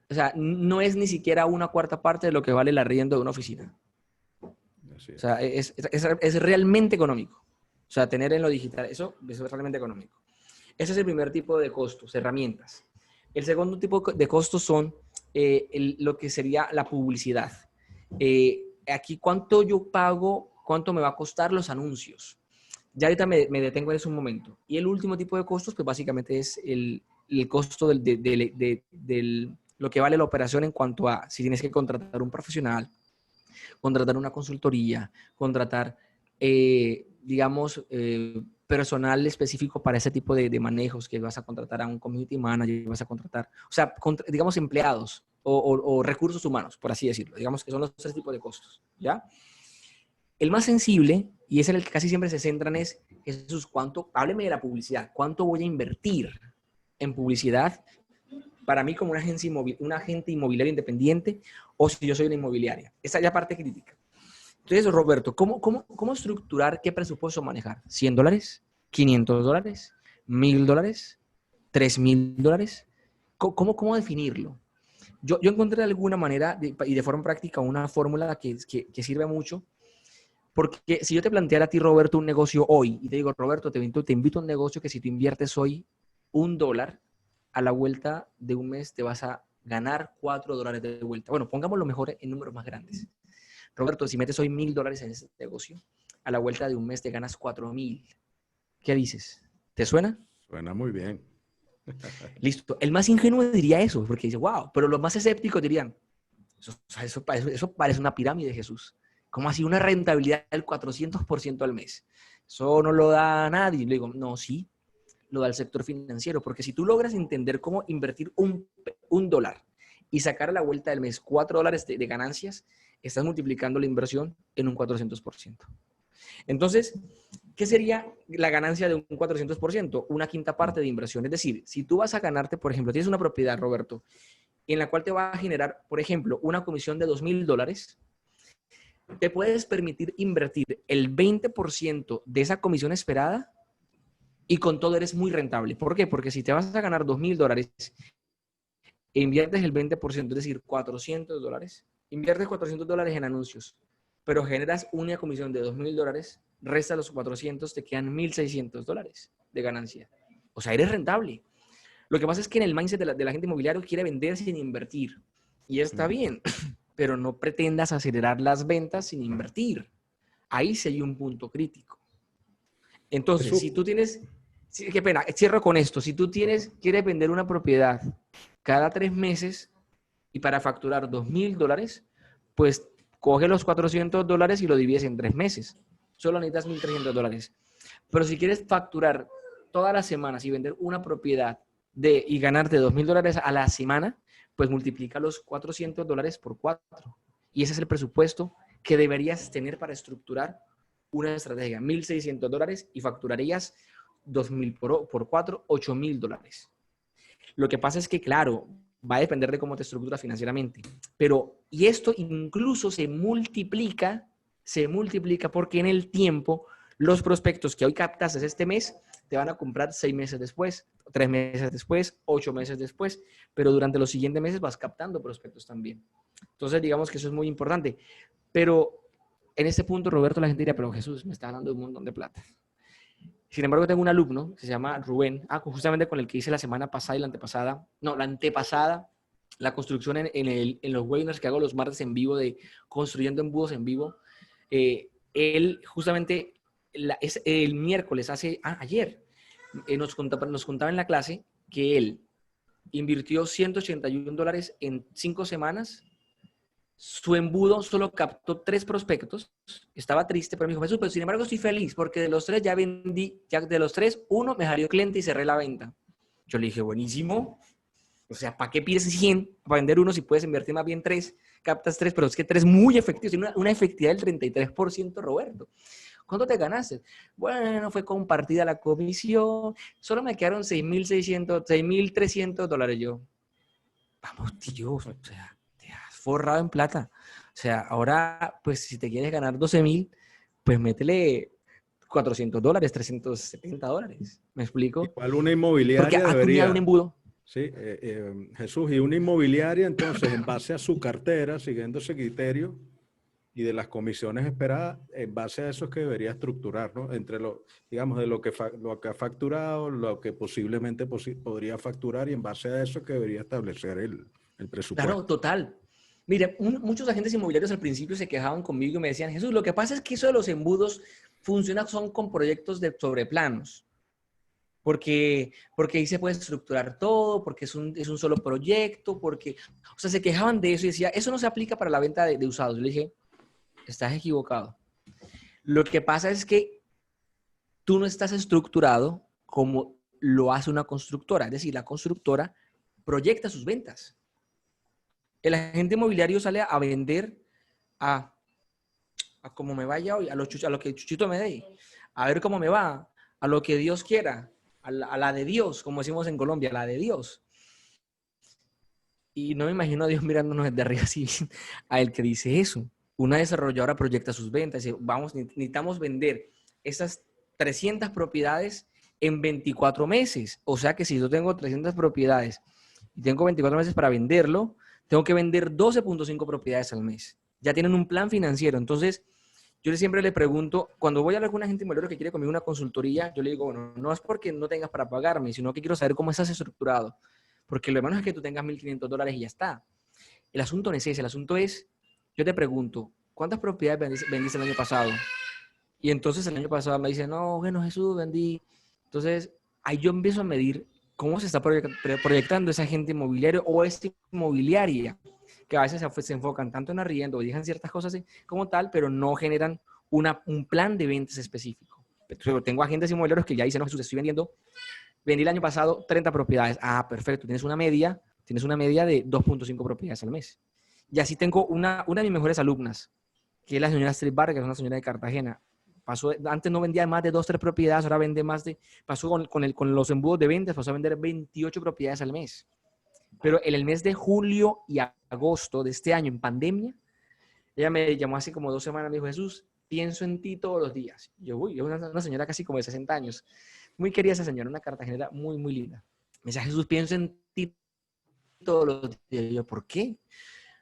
o sea, no es ni siquiera una cuarta parte de lo que vale el arriendo de una oficina. así O es. sea, es realmente económico. O sea, tener en lo digital, eso es realmente económico. Ese es el primer tipo de costos, herramientas. El segundo tipo de costos son lo que sería la publicidad. Aquí, ¿cuánto yo pago? ¿Cuánto me va a costar los anuncios? Ya ahorita me detengo en eso un momento. Y el último tipo de costos, pues básicamente es el costo del lo que vale la operación en cuanto a si tienes que contratar un profesional, contratar una consultoría, contratar, digamos, personal específico para ese tipo de manejos, que vas a contratar a un community manager, vas a contratar, o sea, digamos, empleados o recursos humanos, por así decirlo. Digamos que son los 3 tipos de costos, ¿ya? El más sensible, y es en el que casi siempre se centran, es, Jesús, hábleme de la publicidad, ¿cuánto voy a invertir en publicidad para mí como un agente inmobiliario independiente, o si yo soy una inmobiliaria? Esa es la parte crítica. Entonces, Roberto, ¿cómo estructurar qué presupuesto manejar? ¿$100? ¿$500? $1,000? $3,000? ¿Cómo definirlo? Yo encontré de alguna manera y de forma práctica una fórmula que sirve mucho, porque si yo te planteara a ti, Roberto, un negocio hoy, y te digo, Roberto, te invito a un negocio que si tú inviertes hoy $1, a la vuelta de un mes te vas a ganar $4 de vuelta. Bueno, pongámoslo mejor en números más grandes. Roberto, si metes hoy $1,000 en ese negocio, a la vuelta de un mes te ganas 4,000. ¿Qué dices? ¿Te suena? Suena muy bien. Listo. El más ingenuo diría eso, porque dice, wow, pero los más escépticos dirían, eso parece una pirámide, Jesús. ¿Cómo así una rentabilidad del 400% al mes? Eso no lo da nadie. Le digo, no, sí, lo da el sector financiero, porque si tú logras entender cómo invertir un dólar y sacar a la vuelta del mes $4 de ganancias, estás multiplicando la inversión en un 400%. Entonces, ¿qué sería la ganancia de un 400%? Una quinta parte de inversión. Es decir, si tú vas a ganarte, por ejemplo, tienes una propiedad, Roberto, en la cual te va a generar, por ejemplo, una comisión de $2,000, te puedes permitir invertir el 20% de esa comisión esperada y con todo eres muy rentable. ¿Por qué? Porque si te vas a ganar $2,000 e inviertes el 20%, es decir, $400, inviertes $400 en anuncios, pero generas una comisión de $2,000, resta los 400, te quedan $1,600 de ganancia. O sea, eres rentable. Lo que pasa es que en el mindset de la gente inmobiliaria quiere vender sin invertir. Y está bien, pero no pretendas acelerar las ventas sin invertir. Ahí sí hay un punto crítico. Entonces, si tú tienes, qué pena, cierro con esto. Si tú quieres vender una propiedad cada 3 meses y para facturar $2,000, pues coge los $400 y lo divides en 3 meses. Solo necesitas $1,300. Pero si quieres facturar todas las semanas y vender una propiedad y ganarte $2,000 a la semana, pues multiplica los $400 por 4. Y ese es el presupuesto que deberías tener para estructurar una estrategia. $1,600 y facturarías 2,000 por 4, $8,000. Lo que pasa es que, claro, va a depender de cómo te estructuras financieramente. Y esto incluso se multiplica porque en el tiempo los prospectos que hoy captaste este mes te van a comprar 6 meses después, 3 meses después, 8 meses después, pero durante los siguientes meses vas captando prospectos también. Entonces, digamos que eso es muy importante. Pero en este punto, Roberto, la gente diría, pero Jesús, me está ganando un montón de plata. Sin embargo, tengo un alumno que se llama Rubén, justamente con el que hice la semana pasada y la antepasada, la construcción en los webinars que hago los martes en vivo de Construyendo Embudos en Vivo. Él justamente el miércoles, ayer, nos contaba en la clase que él invirtió $181 en 5 semanas. Su embudo solo captó 3 prospectos. Estaba triste, pero me dijo, Jesús, pero sin embargo estoy feliz porque de los 3 ya vendí, ya de los 3, 1 me salió cliente y cerré la venta. Yo le dije, buenísimo. O sea, ¿para qué pides 100 para vender 1 si puedes invertir más bien 3? Captas 3, pero es que 3 muy efectivos. Tiene una efectividad del 33%, Roberto. ¿Cuánto te ganaste? Bueno, fue compartida la comisión. Solo me quedaron $6,300. Yo, vamos, tío, o sea, te has forrado en plata. O sea, ahora, pues, si te quieres ganar 12,000, pues métele $400, $370. ¿Me explico? Igual una inmobiliaria porque ha debería... un embudo. Sí, Jesús, y una inmobiliaria, entonces, en base a su cartera, siguiendo ese criterio y de las comisiones esperadas, en base a eso es que debería estructurar, ¿no? Entre digamos, de lo que ha facturado, lo que posiblemente podría facturar, y en base a eso es que debería establecer el presupuesto. Claro, total. Mira, muchos agentes inmobiliarios al principio se quejaban conmigo y me decían, Jesús, lo que pasa es que eso de los embudos funciona son con proyectos sobre planos. Porque ahí se puede estructurar todo, porque es un solo proyecto, o sea, se quejaban de eso y decía, eso no se aplica para la venta de usados. Yo le dije, estás equivocado. Lo que pasa es que tú no estás estructurado como lo hace una constructora. Es decir, la constructora proyecta sus ventas. El agente inmobiliario sale a vender a como me vaya hoy, a lo que Chuchito me dé, a ver cómo me va, a lo que Dios quiera. A la de Dios, como decimos en Colombia, a la de Dios. Y no me imagino a Dios mirándonos desde arriba así, a el que dice eso. Una desarrolladora proyecta sus ventas y dice, necesitamos vender esas 300 propiedades en 24 meses. O sea que si yo tengo 300 propiedades y tengo 24 meses para venderlo, tengo que vender 12.5 propiedades al mes. Ya tienen un plan financiero. Entonces, yo siempre le pregunto, cuando voy a hablar con una gente inmobiliaria que quiere conmigo una consultoría, yo le digo, bueno, no es porque no tengas para pagarme, sino que quiero saber cómo estás estructurado. Porque lo menos es que tú tengas $1,500 y ya está. El asunto no es ese, el asunto es, yo te pregunto, ¿cuántas propiedades vendiste el año pasado? Y entonces el año pasado me dice, no, bueno, Jesús, vendí. Entonces, ahí yo empiezo a medir cómo se está proyectando esa agente inmobiliario o esta inmobiliaria, que a veces se enfocan tanto en arriendo o dejan ciertas cosas como tal, pero no generan un plan de ventas específico. Pero tengo agentes inmobiliarios que ya dicen, no, Jesús, estoy vendí el año pasado 30 propiedades. Ah, perfecto, tienes una media de 2.5 propiedades al mes. Y así tengo una de mis mejores alumnas, que es la señora Street Bar, que es una señora de Cartagena. Pasó, antes no vendía más de 2, 3 propiedades, ahora vende más de, pasó con los embudos de ventas, pasó a vender 28 propiedades al mes. Pero en el mes de julio y agosto de este año, en pandemia, ella me llamó hace como 2 semanas, me dijo, Jesús, pienso en ti todos los días. Yo, uy, una señora casi como de 60 años. Muy querida esa señora, una cartagenera muy, muy linda. Me decía, Jesús, pienso en ti todos los días. Y yo, ¿por qué?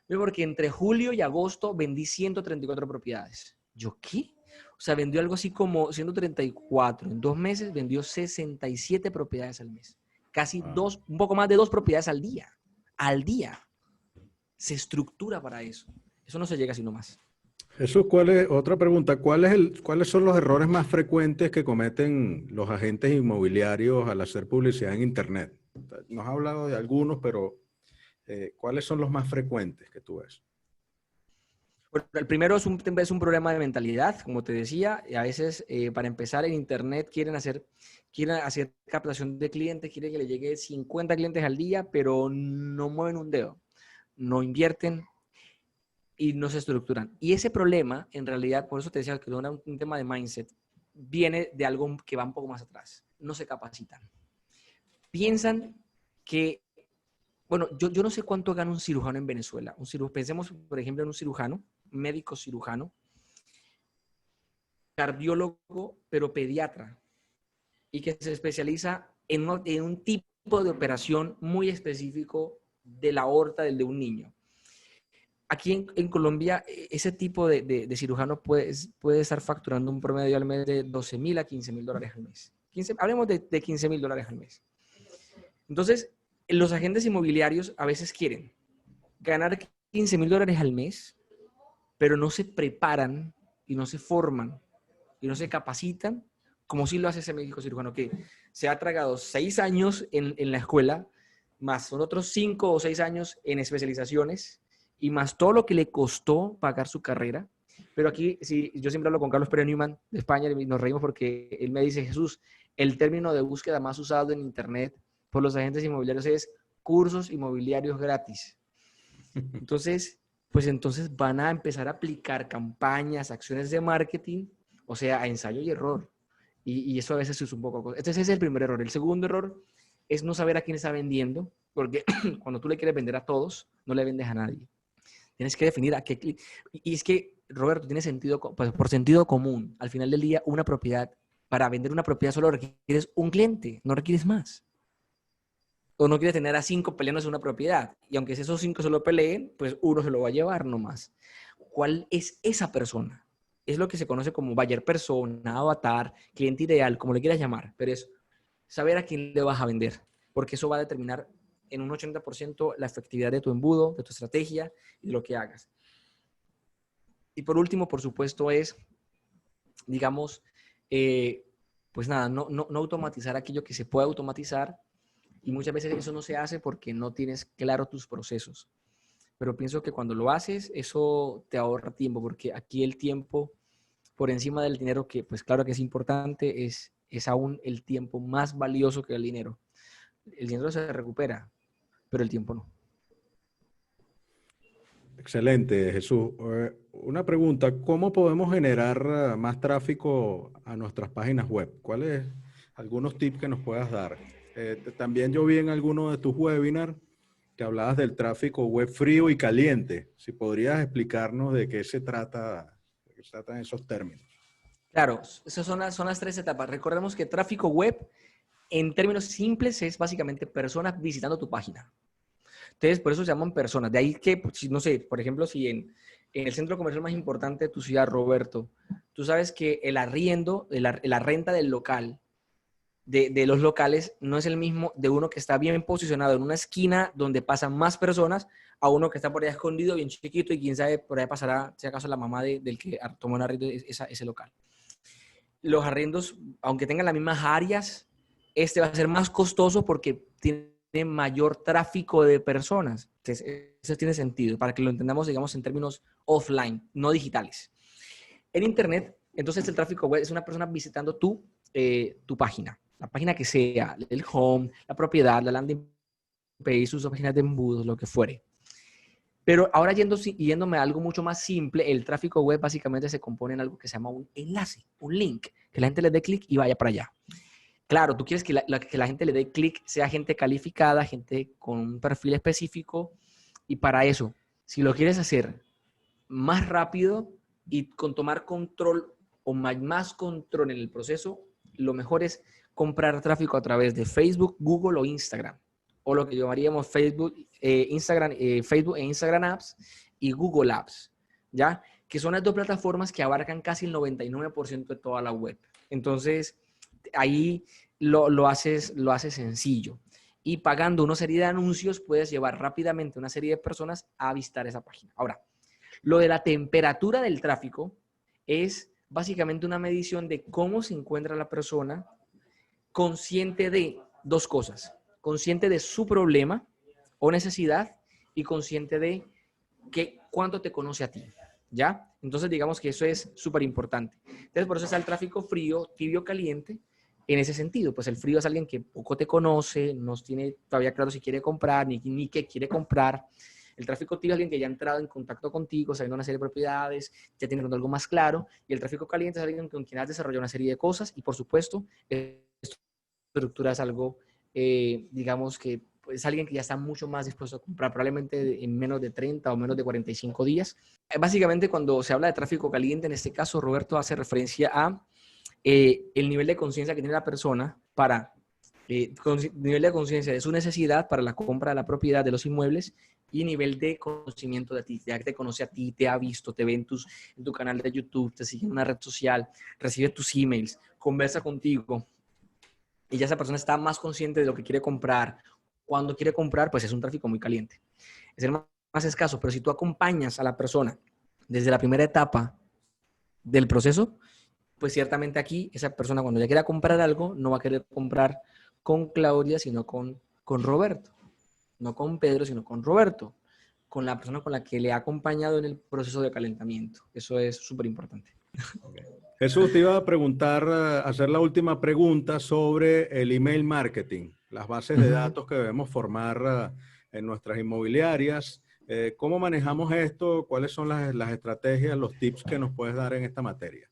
Porque entre julio y agosto vendí 134 propiedades. ¿Yo qué? O sea, vendió algo así como 134. En 2 meses vendió 67 propiedades al mes. Casi un poco más de 2 propiedades al día. Al día. Se estructura para eso. Eso no se llega así nomás. Jesús, otra pregunta, ¿cuáles son los errores más frecuentes que cometen los agentes inmobiliarios al hacer publicidad en Internet? Nos ha hablado de algunos, pero ¿cuáles son los más frecuentes que tú ves? Bueno, el primero es un problema de mentalidad, como te decía. Y a veces, para empezar, en Internet quieren hacer captación de clientes, quieren que le llegue 50 clientes al día, pero no mueven un dedo, no invierten y no se estructuran. Y ese problema, en realidad, por eso te decía que era un tema de mindset, viene de algo que va un poco más atrás. No se capacitan. Piensan que, bueno, yo no sé cuánto gana un cirujano en Venezuela. Pensemos, por ejemplo, en un cirujano, médico cirujano, cardiólogo, pero pediatra, y que se especializa en un tipo de operación muy específico de la aorta de un niño. Aquí en Colombia, ese tipo de cirujano puede estar facturando un promedio al mes de $12,000 a $15,000 al mes. Hablemos de $15,000 al mes. Entonces, los agentes inmobiliarios a veces quieren ganar $15,000 al mes, pero no se preparan y no se forman y no se capacitan como sí lo hace ese médico cirujano que se ha tragado 6 años en la escuela, más son otros 5 o 6 años en especializaciones y más todo lo que le costó pagar su carrera. Pero aquí, sí, yo siempre hablo con Carlos Pérez Newman de España y nos reímos porque él me dice, Jesús, el término de búsqueda más usado en Internet por los agentes inmobiliarios es cursos inmobiliarios gratis. Entonces, pues entonces van a empezar a aplicar campañas, acciones de marketing, o sea, a ensayo y error. Y eso a veces es un poco... Entonces ese es el primer error. El segundo error es no saber a quién está vendiendo, porque cuando tú le quieres vender a todos, no le vendes a nadie. Tienes que definir a qué... Y es que, Roberto, tiene sentido, pues, por sentido común. Al final del día, una propiedad, para vender una propiedad solo requieres un cliente, no requieres más. O no quieres tener a 5 peleándose una propiedad. Y aunque esos 5 se lo peleen, pues uno se lo va a llevar nomás. ¿Cuál es esa persona? Es lo que se conoce como buyer persona, avatar, cliente ideal, como le quieras llamar. Pero es saber a quién le vas a vender. Porque eso va a determinar en un 80% la efectividad de tu embudo, de tu estrategia y de lo que hagas. Y por último, por supuesto, es, digamos, pues nada, no automatizar aquello que se puede automatizar. Y muchas veces eso no se hace porque no tienes claro tus procesos. Pero pienso que cuando lo haces, eso te ahorra tiempo, porque aquí el tiempo, por encima del dinero, que pues claro que es importante, es aún el tiempo más valioso que el dinero. El dinero se recupera, pero el tiempo no. Excelente, Jesús. Una pregunta, ¿cómo podemos generar más tráfico a nuestras páginas web? ¿Cuáles algunos tips que nos puedas dar? También yo vi en alguno de tus webinars que hablabas del tráfico web frío y caliente. Si podrías explicarnos de qué se trata en esos términos. Claro, esas son las 3 etapas. Recordemos que tráfico web, en términos simples, es básicamente personas visitando tu página. Entonces, por eso se llaman personas. De ahí que, no sé, por ejemplo, si en el centro comercial más importante de tu ciudad, Roberto, tú sabes que el arriendo, la renta del local, de los locales, no es el mismo de uno que está bien posicionado en una esquina donde pasan más personas a uno que está por allá escondido, bien chiquito, y quién sabe, por allá pasará, si acaso, la mamá del que tomó un arriendo ese local. Los arriendos, aunque tengan las mismas áreas, este va a ser más costoso porque tiene mayor tráfico de personas. Entonces, eso tiene sentido, para que lo entendamos, digamos, en términos offline, no digitales. En Internet, entonces el tráfico web es una persona visitando tu página, la página que sea, el home, la propiedad, la landing page, sus páginas de embudos, lo que fuere. Pero ahora yéndome a algo mucho más simple, el tráfico web básicamente se compone en algo que se llama un enlace, un link, que la gente le dé clic y vaya para allá. Claro, tú quieres que la gente le dé clic, sea gente calificada, gente con un perfil específico, y para eso, si lo quieres hacer más rápido y con tomar control o más control en el proceso, lo mejor es comprar tráfico a través de Facebook, Google o Instagram, o lo que llamaríamos Facebook, Facebook e Instagram Apps y Google Apps, ¿ya? Que son las dos plataformas que abarcan casi el 99% de toda la web. Entonces, ahí lo haces sencillo. Y pagando una serie de anuncios, puedes llevar rápidamente a una serie de personas a visitar esa página. Ahora, lo de la temperatura del tráfico es básicamente una medición de cómo se encuentra la persona consciente de dos cosas. Consciente de su problema o necesidad y consciente de cuánto te conoce a ti, ¿ya? Entonces, digamos que eso es súper importante. Entonces, por eso está el tráfico frío, tibio, caliente, en ese sentido. Pues el frío es alguien que poco te conoce, no tiene todavía claro si quiere comprar, ni qué quiere comprar. El tráfico tibio es alguien que ya ha entrado en contacto contigo, sabiendo una serie de propiedades, ya tiene algo más claro. Y el tráfico caliente es alguien con quien has desarrollado una serie de cosas y, por supuesto, estructura es algo, digamos que es alguien que ya está mucho más dispuesto a comprar, probablemente en menos de 30 o menos de 45 días. Básicamente, cuando se habla de tráfico caliente, en este caso, Roberto hace referencia a el nivel de conciencia que tiene la persona para nivel de conciencia de su necesidad para la compra de la propiedad de los inmuebles y nivel de conocimiento de ti. Ya que te conoce a ti, te ha visto, te ve en tu canal de YouTube, te sigue en una red social, recibe tus emails, conversa contigo y ya esa persona está más consciente de lo que quiere comprar. Cuando quiere comprar, pues es un tráfico muy caliente. Es el más escaso, pero si tú acompañas a la persona desde la primera etapa del proceso, pues ciertamente aquí esa persona cuando ya quiera comprar algo no va a querer comprar con Claudia, sino con Roberto. No con Pedro, sino con Roberto. Con la persona con la que le ha acompañado en el proceso de calentamiento. Eso es súper importante. Okay. Jesús, te iba a preguntar, hacer la última pregunta sobre el email marketing, las bases de datos que debemos formar en nuestras inmobiliarias. ¿Cómo manejamos esto? ¿Cuáles son las estrategias, los tips que nos puedes dar en esta materia?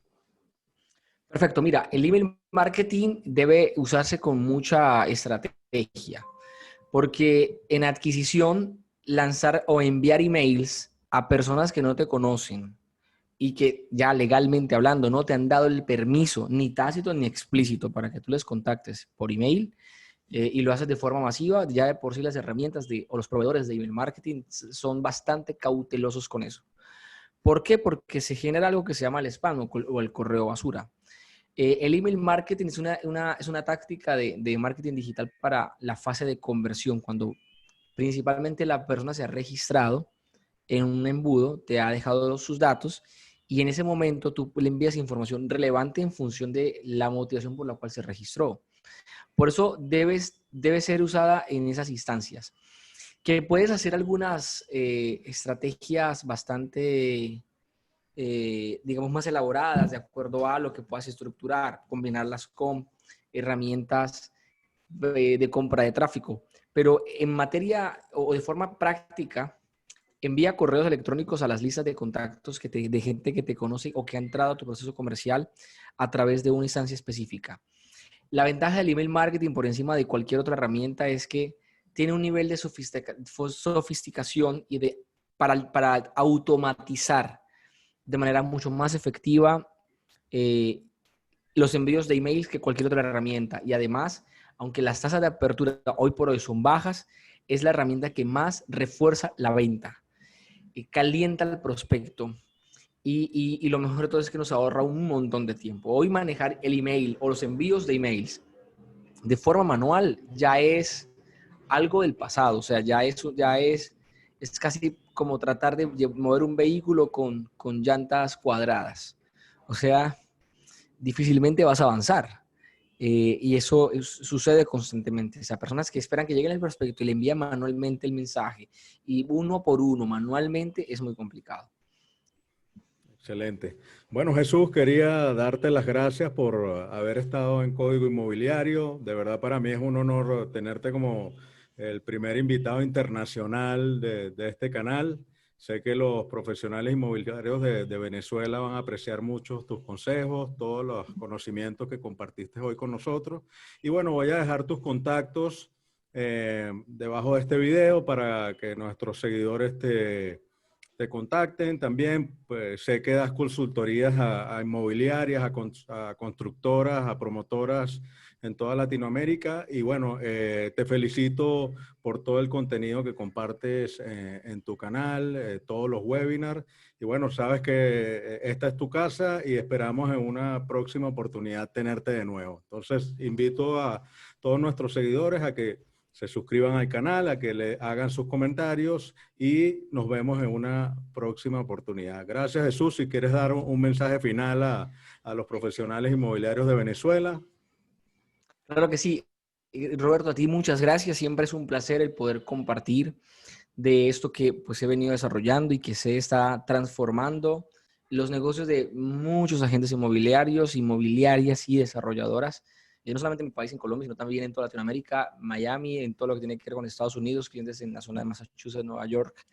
Perfecto. Mira, el email marketing debe usarse con mucha estrategia, porque en adquisición, lanzar o enviar emails a personas que no te conocen y que ya legalmente hablando no te han dado el permiso, ni tácito ni explícito, para que tú les contactes por email, y lo haces de forma masiva, ya de por sí las herramientas o los proveedores de email marketing son bastante cautelosos con eso. ¿Por qué? Porque se genera algo que se llama el spam o el correo basura. El email marketing es una táctica de marketing digital para la fase de conversión, cuando principalmente la persona se ha registrado en un embudo, te ha dejado sus datos y en ese momento tú le envías información relevante en función de la motivación por la cual se registró. Por eso debe ser usada en esas instancias. Que puedes hacer algunas estrategias bastante, digamos, más elaboradas de acuerdo a lo que puedas estructurar, combinarlas con herramientas de compra de tráfico. Pero en materia o de forma práctica, envía correos electrónicos a las listas de contactos de gente que te conoce o que ha entrado a tu proceso comercial a través de una instancia específica. La ventaja del email marketing por encima de cualquier otra herramienta es que tiene un nivel de sofisticación y para automatizar de manera mucho más efectiva los envíos de emails que cualquier otra herramienta. Y además, aunque las tasas de apertura hoy por hoy son bajas, es la herramienta que más refuerza la venta, calienta el prospecto. Y lo mejor de todo es que nos ahorra un montón de tiempo. Hoy manejar el email o los envíos de emails de forma manual ya es algo del pasado. O sea, es casi como tratar de mover un vehículo con llantas cuadradas. O sea, difícilmente vas a avanzar. Y eso sucede constantemente. O sea, personas que esperan que llegue el prospecto y le envían manualmente el mensaje y uno por uno, manualmente, es muy complicado. Excelente. Bueno, Jesús, quería darte las gracias por haber estado en Código Inmobiliario. De verdad, para mí es un honor tenerte como el primer invitado internacional de este canal. Sé que los profesionales inmobiliarios de Venezuela van a apreciar mucho tus consejos, todos los conocimientos que compartiste hoy con nosotros. Y bueno, voy a dejar tus contactos debajo de este video para que nuestros seguidores te contacten. También pues, sé que das consultorías a inmobiliarias, a constructoras, a promotoras en toda Latinoamérica. Y bueno, te felicito por todo el contenido que compartes en tu canal, todos los webinars. Y bueno, sabes que esta es tu casa y esperamos en una próxima oportunidad tenerte de nuevo. Entonces, invito a todos nuestros seguidores a que se suscriban al canal, a que le hagan sus comentarios y nos vemos en una próxima oportunidad. Gracias, Jesús. Si quieres dar un mensaje final a los profesionales inmobiliarios de Venezuela. Claro que sí. Roberto, a ti muchas gracias. Siempre es un placer el poder compartir de esto que pues he venido desarrollando y que se está transformando los negocios de muchos agentes inmobiliarios, inmobiliarias y desarrolladoras. Y no solamente en mi país, en Colombia, sino también en toda Latinoamérica, Miami, en todo lo que tiene que ver con Estados Unidos, clientes en la zona de Massachusetts, Nueva York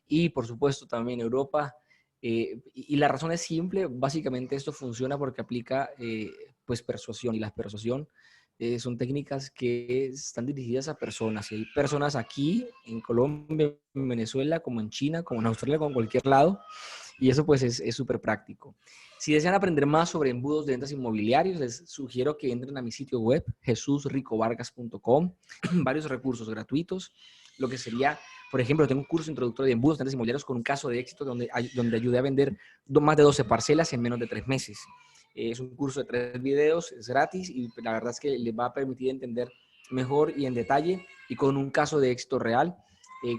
y por supuesto también Europa. Y la razón es simple, básicamente esto funciona porque aplica pues persuasión, y la persuasión son técnicas que están dirigidas a personas. Y hay personas aquí en Colombia, en Venezuela, como en China, como en Australia, como en cualquier lado. Y eso pues es súper práctico. Si desean aprender más sobre embudos de ventas inmobiliarios, les sugiero que entren a mi sitio web, jesusricovargas.com. Varios recursos gratuitos, lo que sería, por ejemplo, tengo un curso introductorio de embudos de ventas inmobiliarios con un caso de éxito donde ayudé a vender más de 12 parcelas en menos de 3 meses. Es un curso de 3 videos, es gratis y la verdad es que les va a permitir entender mejor y en detalle y con un caso de éxito real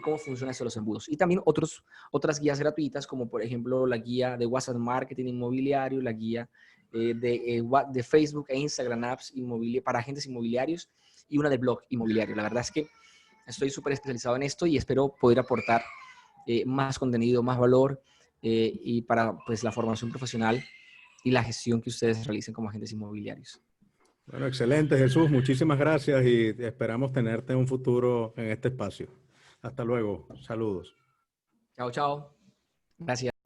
cómo funcionan estos los embudos. Y también otras guías gratuitas, como por ejemplo la guía de WhatsApp Marketing Inmobiliario, la guía de Facebook e Instagram Apps para agentes inmobiliarios y una de blog inmobiliario. La verdad es que estoy súper especializado en esto y espero poder aportar más contenido, más valor y para pues, la formación profesional y la gestión que ustedes realicen como agentes inmobiliarios. Bueno, excelente, Jesús. Muchísimas gracias y esperamos tenerte en un futuro en este espacio. Hasta luego. Saludos. Chao, chao. Gracias.